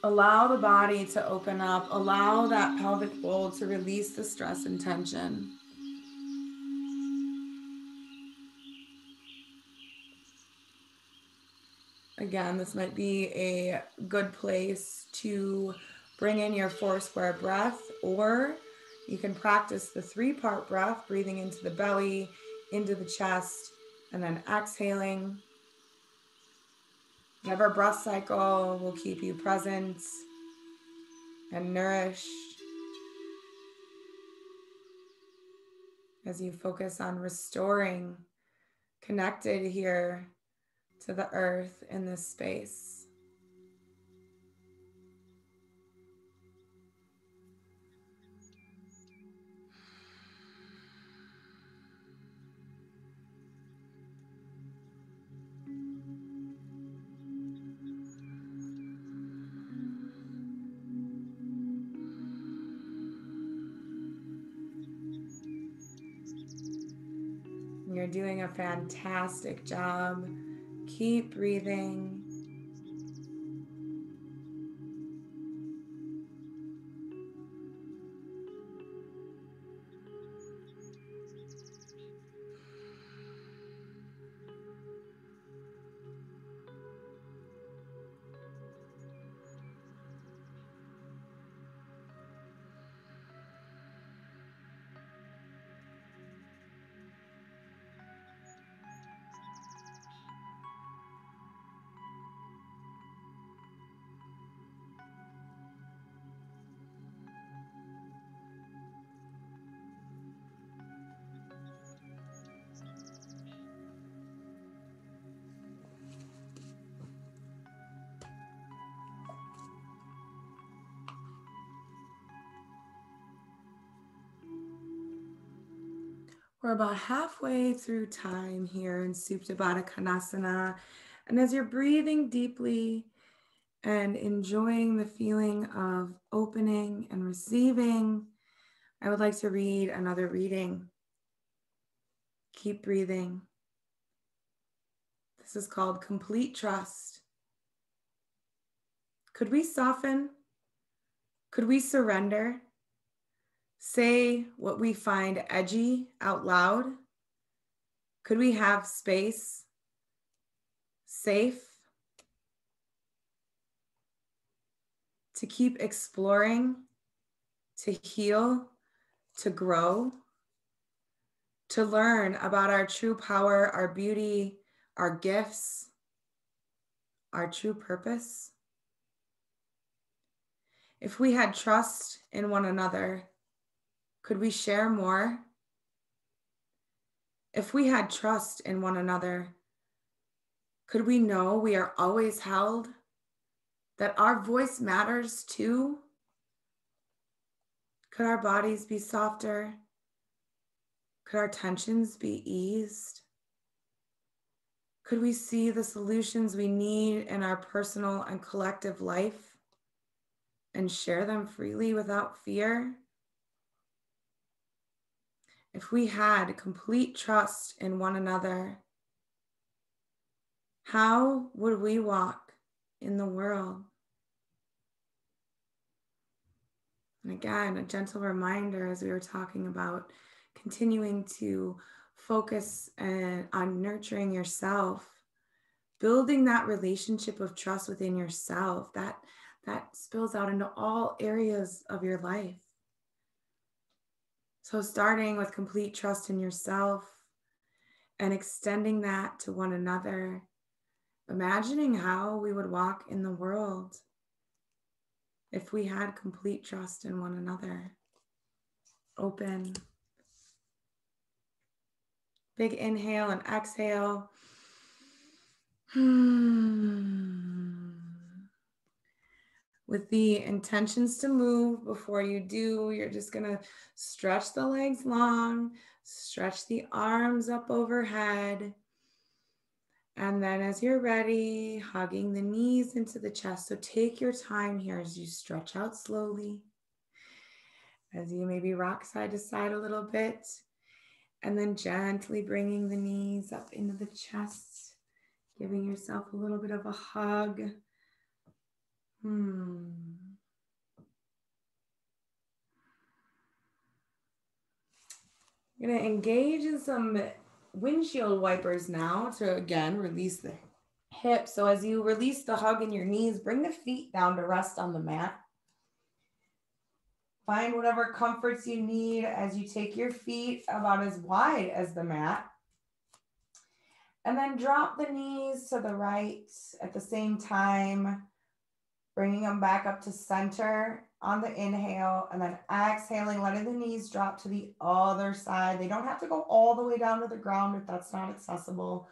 Allow the body to open up. Allow that pelvic bowl to release the stress and tension. Again, this might be a good place to bring in your 4 square breath, or you can practice the 3-part breath, breathing into the belly, into the chest, and then exhaling. Whatever breath cycle will keep you present and nourished as you focus on restoring, connected here to the earth in this space. You're doing a fantastic job. Keep breathing. We're about halfway through time here in Supta Baddha Konasana. And as you're breathing deeply and enjoying the feeling of opening and receiving, I would like to read another reading. Keep breathing. This is called Complete Trust. Could we soften? Could we surrender? Say what we find edgy out loud? Could we have space, safe, to keep exploring, to heal, to grow, to learn about our true power, our beauty, our gifts, our true purpose? If we had trust in one another, could we share more? If we had trust in one another, could we know we are always held, that our voice matters too? Could our bodies be softer? Could our tensions be eased? Could we see the solutions we need in our personal and collective life and share them freely without fear? If we had complete trust in one another, how would we walk in the world? And again, a gentle reminder as we were talking about continuing to focus on nurturing yourself, building that relationship of trust within yourself, that spills out into all areas of your life. So starting with complete trust in yourself and extending that to one another, imagining how we would walk in the world if we had complete trust in one another. Open. Big inhale and exhale. With the intentions to move, before you do, you're just going to stretch the legs long, stretch the arms up overhead. And then as you're ready, hugging the knees into the chest. So take your time here as you stretch out slowly, as you maybe rock side to side a little bit, and then gently bringing the knees up into the chest, giving yourself a little bit of a hug. You're going to engage in some windshield wipers now to, again, release the hips. So as you release the hug in your knees, bring the feet down to rest on the mat. Find whatever comforts you need as you take your feet about as wide as the mat. And then drop the knees to the right at the same time, bringing them back up to center on the inhale, and then exhaling, letting the knees drop to the other side. They don't have to go all the way down to the ground if that's not accessible.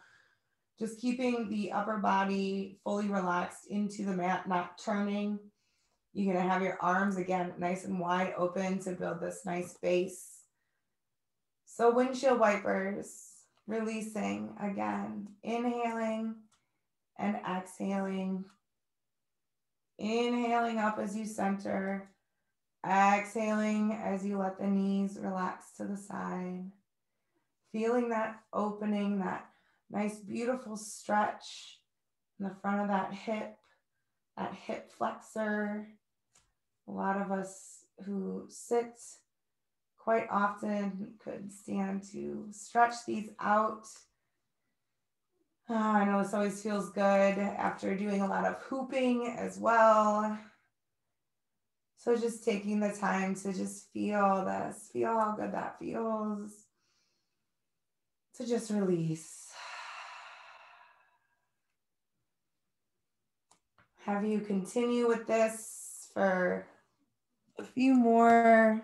Just keeping the upper body fully relaxed into the mat, not turning. You're going to have your arms, again, nice and wide open to build this nice base. So windshield wipers, releasing again, inhaling and exhaling. Inhaling up as you center, exhaling as you let the knees relax to the side. Feeling that opening, that nice, beautiful stretch in the front of that hip flexor. A lot of us who sit quite often could stand to stretch these out. I know this always feels good after doing a lot of hooping as well. So just taking the time to just feel this, feel how good that feels. To just release. Have you continue with this for a few more,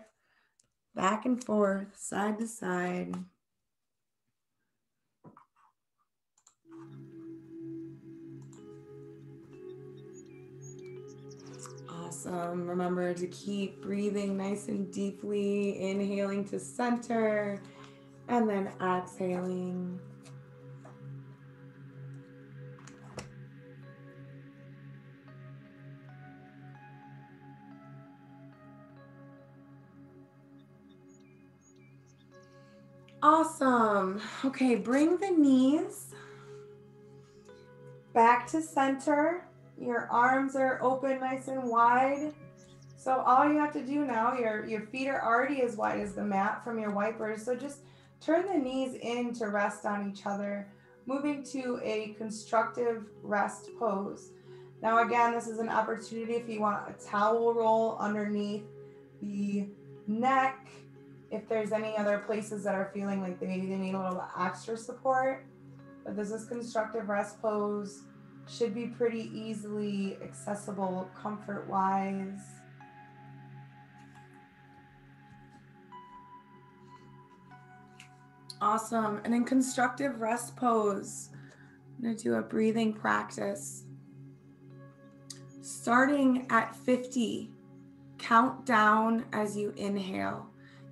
back and forth, side to side. Awesome. Remember to keep breathing nice and deeply, inhaling to center And then exhaling. Awesome. Okay, bring the knees back to center. Your arms are open nice and wide. So all you have to do now, your feet are already as wide as the mat from your wipers. So just turn the knees in to rest on each other, moving to a constructive rest pose. Now again, this is an opportunity if you want a towel roll underneath the neck, if there's any other places that are feeling like maybe they need a little extra support. But this is constructive rest pose. Should be pretty easily accessible comfort-wise. Awesome. And in constructive rest pose, I'm going to do a breathing practice. Starting at 50, count down as you inhale.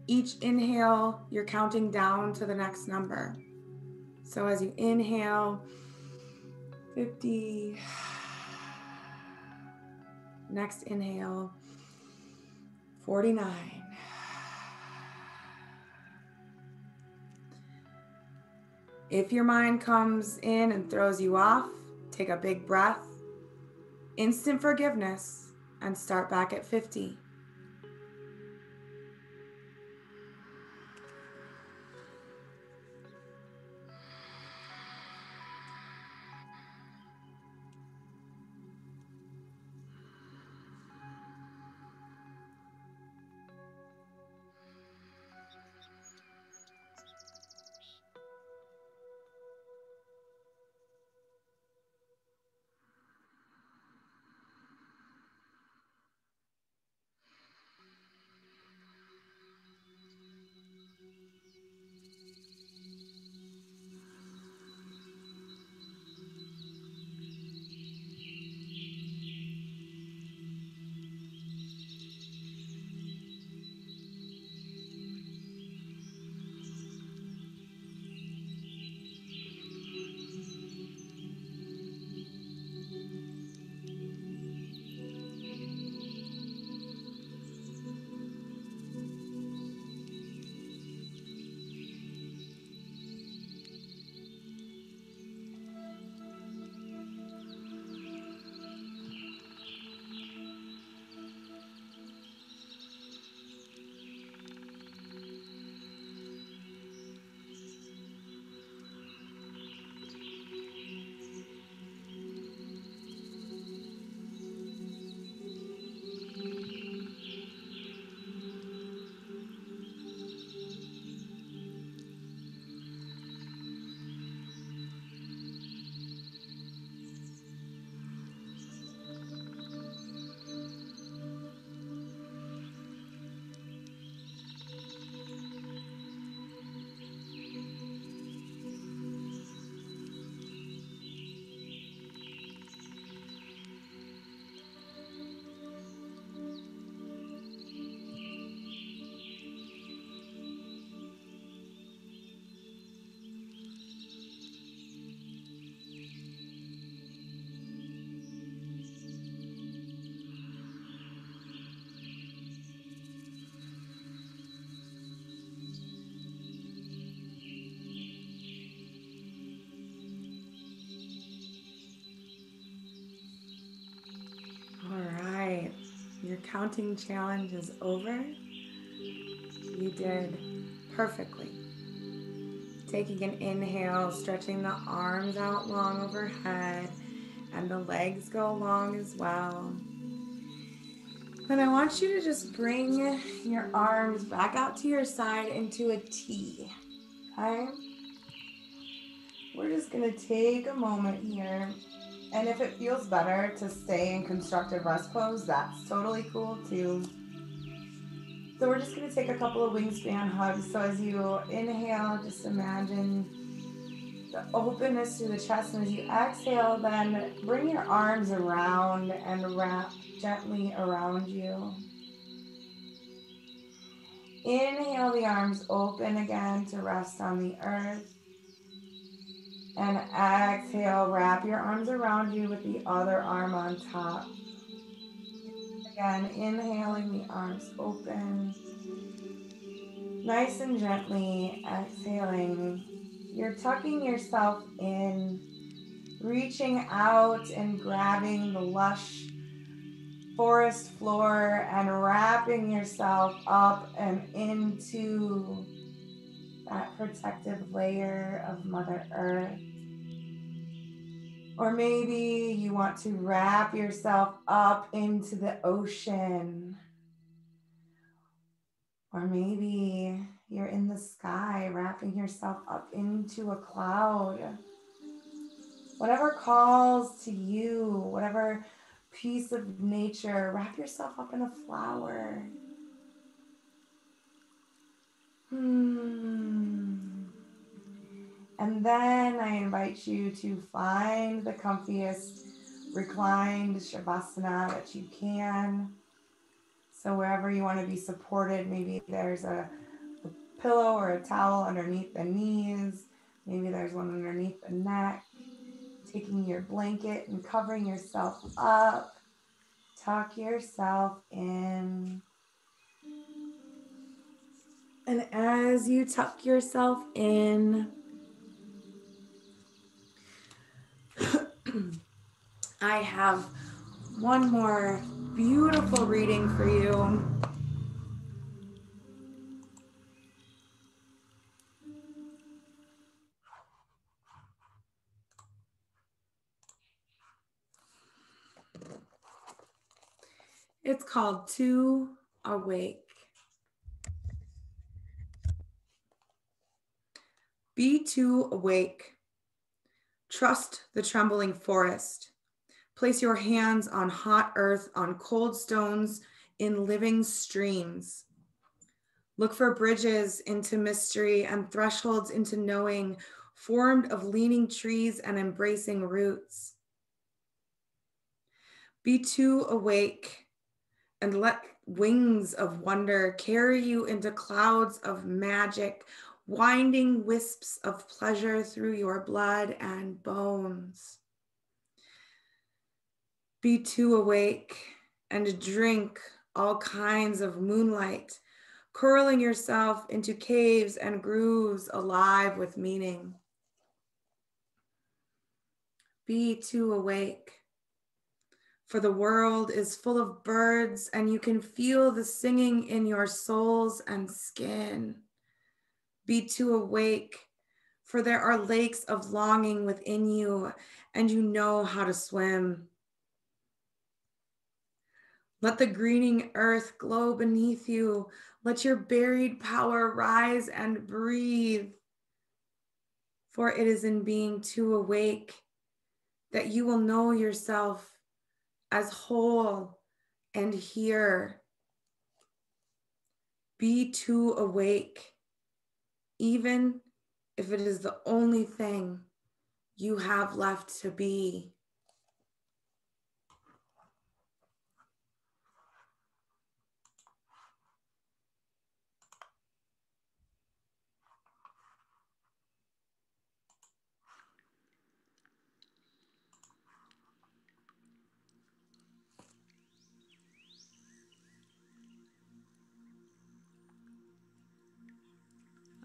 Each inhale, you're counting down to the next number. So as you inhale, 50. Next inhale, 49. If your mind comes in and throws you off, take a big breath, instant forgiveness, and start back at 50. Your counting challenge is over. You did perfectly. Taking an inhale, stretching the arms out long overhead, and the legs go long as well. Then I want you to just bring your arms back out to your side into a T. Okay? We're just going to take a moment here. And if it feels better to stay in constructive rest pose, that's totally cool too. So we're just going to take a couple of wingspan hugs. So as you inhale, just imagine the openness through the chest. And as you exhale, then bring your arms around and wrap gently around you. Inhale the arms open again to rest on the earth. And exhale, wrap your arms around you with the other arm on top. Again, inhaling the arms open. Nice and gently exhaling. You're tucking yourself in, reaching out and grabbing the lush forest floor and wrapping yourself up and into that protective layer of Mother Earth. Or maybe you want to wrap yourself up into the ocean. Or maybe you're in the sky, wrapping yourself up into a cloud. Whatever calls to you, whatever piece of nature, wrap yourself up in a flower. And then I invite you to find the comfiest reclined Shavasana that you can. So wherever you want to be supported, maybe there's a pillow or a towel underneath the knees. Maybe there's one underneath the neck. Taking your blanket and covering yourself up. Tuck yourself in. And as you tuck yourself in, I have one more beautiful reading for you. It's called To Awake. Be too awake. Trust the trembling forest. Place your hands on hot earth, on cold stones, in living streams. Look for bridges into mystery and thresholds into knowing, formed of leaning trees and embracing roots. Be too awake and let wings of wonder carry you into clouds of magic, winding wisps of pleasure through your blood and bones. Be too awake and drink all kinds of moonlight, curling yourself into caves and grooves alive with meaning. Be too awake, for the world is full of birds and you can feel the singing in your souls and skin. Be too awake, for there are lakes of longing within you and you know how to swim. Let the greening earth glow beneath you. Let your buried power rise and breathe. For it is in being too awake that you will know yourself as whole and here. Be too awake, even if it is the only thing you have left to be.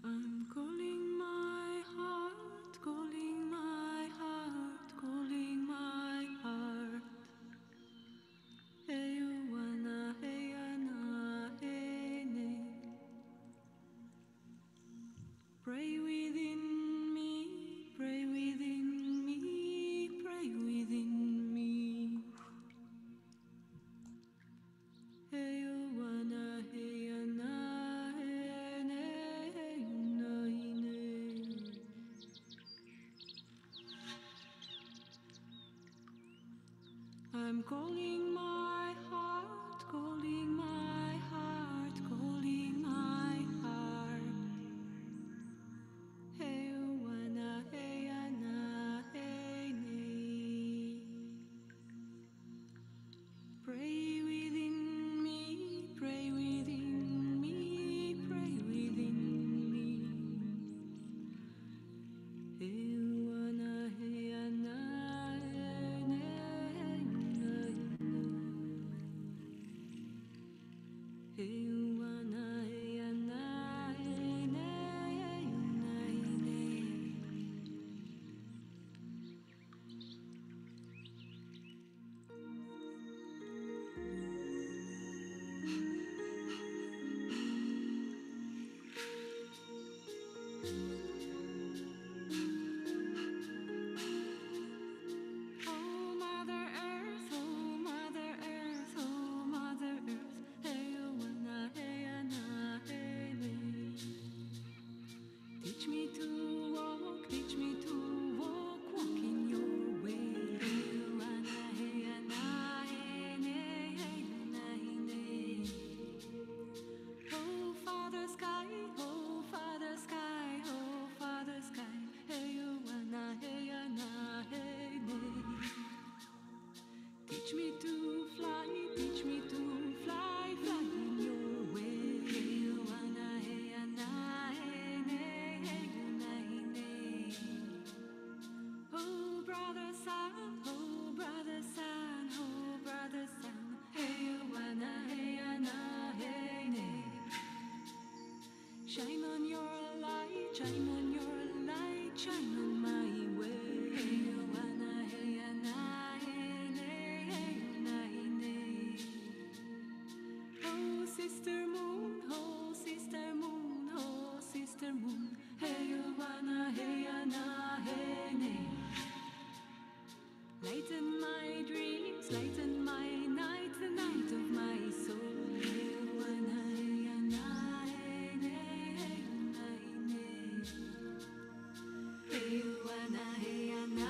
I'm calling my heart, calling my heart, calling my heart. Hey, you wanna, hey, Anna, hey, ne. Pray within me, pray within me, pray within me. Hey, you wanna, hey, Anna, hey, ne, hey, una, ne. I'm calling my heart, calling my heart, calling my heart. Hey, wanna, hey, Anna, hey, ne. Pray within me, pray within me, teach me to walk in your way. Oh, Father Sky, oh, Father Sky, oh, Father Sky, hey, you wanna, hey, na, hey, teach me to fly, teach me to fly, fly in your way. Hey, you wanna, hey, na, hey, na, hey. Oh, brother sun, oh, brother sun, oh, brother sun, hey, you wanna, hey, na, hey, shine on your light, shine on your light, shine on my way. Hey, you wanna, hey, na, hey, oh, sister moon, oh, sister moon, oh, sister moon, hey, you wanna, hey, na, hey, lighten my dreams, lighten my night, the night of my soul. Hey, you wanna, hey, na, hey, you wanna, hey, na,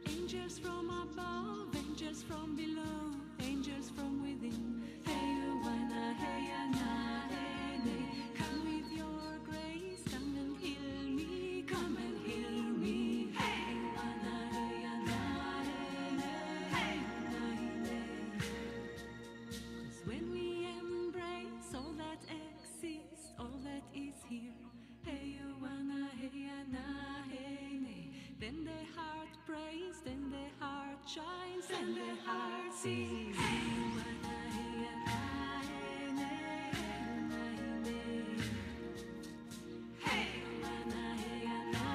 angels from above, angels from below, angels from within. Hey, you wanna, hey, na, hey, come with your grace, come and heal me, come and heal me. Hey, you wanna, hey, na, hey, na, 'cause when we embrace all that exists, all that is here. Hey, you wanna, hey, na, hey, then the heart prays, then the heart shines, then the heart sees. Hey, you wanna, hey, na, hey, you wanna, hey, na,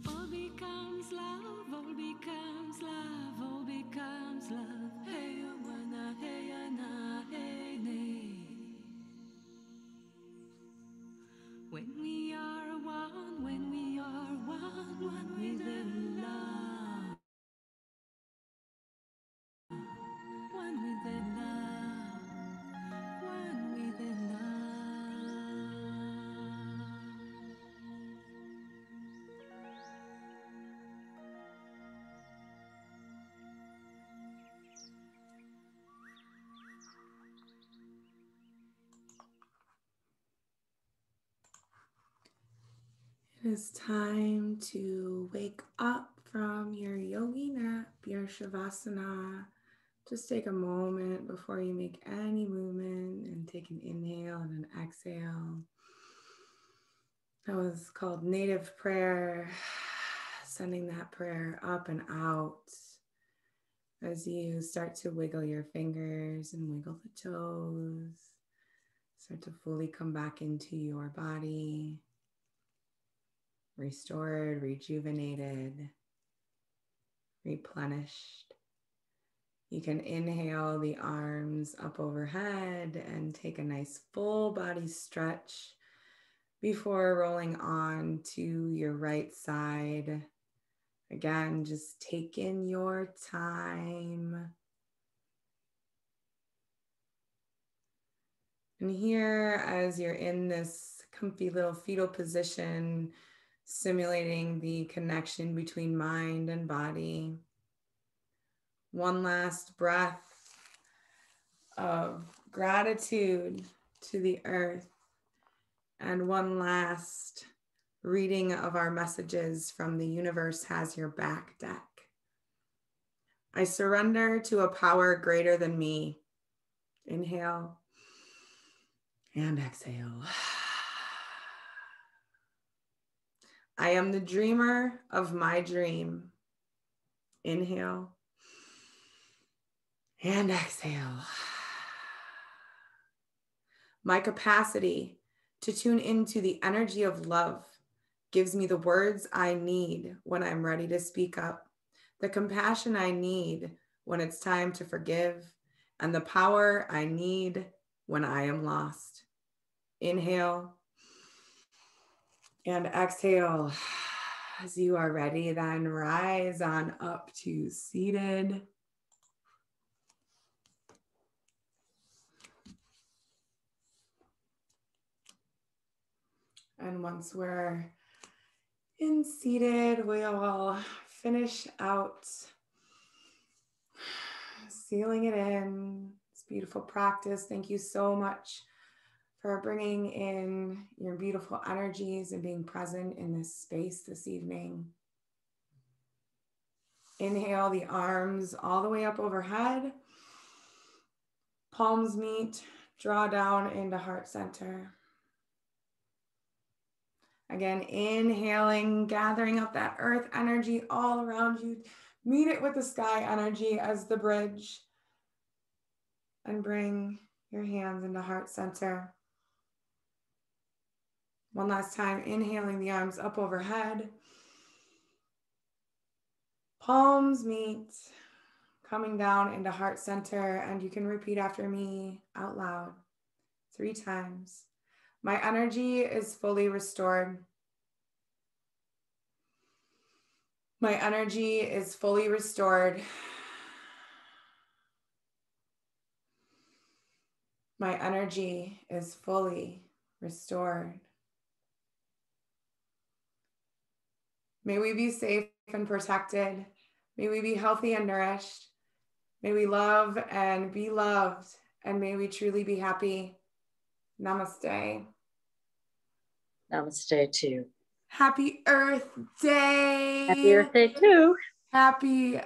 all becomes love, all becomes love, all becomes love. Hey, you wanna, hey, na, hey, when we are one, when we are one, one with the love, one with the love, one with the love. It is time to wake up from your yogi nap, your shavasana. Just take a moment before you make any movement and take an inhale and an exhale. That was called native prayer. sending that prayer up and out as you start to wiggle your fingers and wiggle the toes. Start to fully come back into your body, restored, rejuvenated, replenished. You can inhale the arms up overhead and take a nice full body stretch before rolling on to your right side. Again, just take in your time. And here, as you're in this comfy little fetal position, simulating the connection between mind and body, one last breath of gratitude to the earth, and one last reading of our messages from the Universe Has Your Back deck. I surrender to a power greater than me. Inhale and exhale. I am the dreamer of my dream. Inhale and exhale. My capacity to tune into the energy of love gives me the words I need when I'm ready to speak up, the compassion I need when it's time to forgive, and the power I need when I am lost. Inhale and exhale. As you are ready, then rise on up to seated. And once we're in seated, we'll finish out sealing it in. It's beautiful practice. Thank you so much for bringing in your beautiful energies and being present in this space this evening. Inhale the arms all the way up overhead. Palms meet, draw down into heart center. Again, inhaling, gathering up that earth energy all around you. Meet it with the sky energy as the bridge. And bring your hands into heart center. One last time, inhaling the arms up overhead. Palms meet, coming down into heart center. And you can repeat after me out loud 3 times. My energy is fully restored. My energy is fully restored. My energy is fully restored. May we be safe and protected. May we be healthy and nourished. May we love and be loved. And may we truly be happy. Namaste. Namaste too. Happy Earth Day. Happy Earth Day too. Happy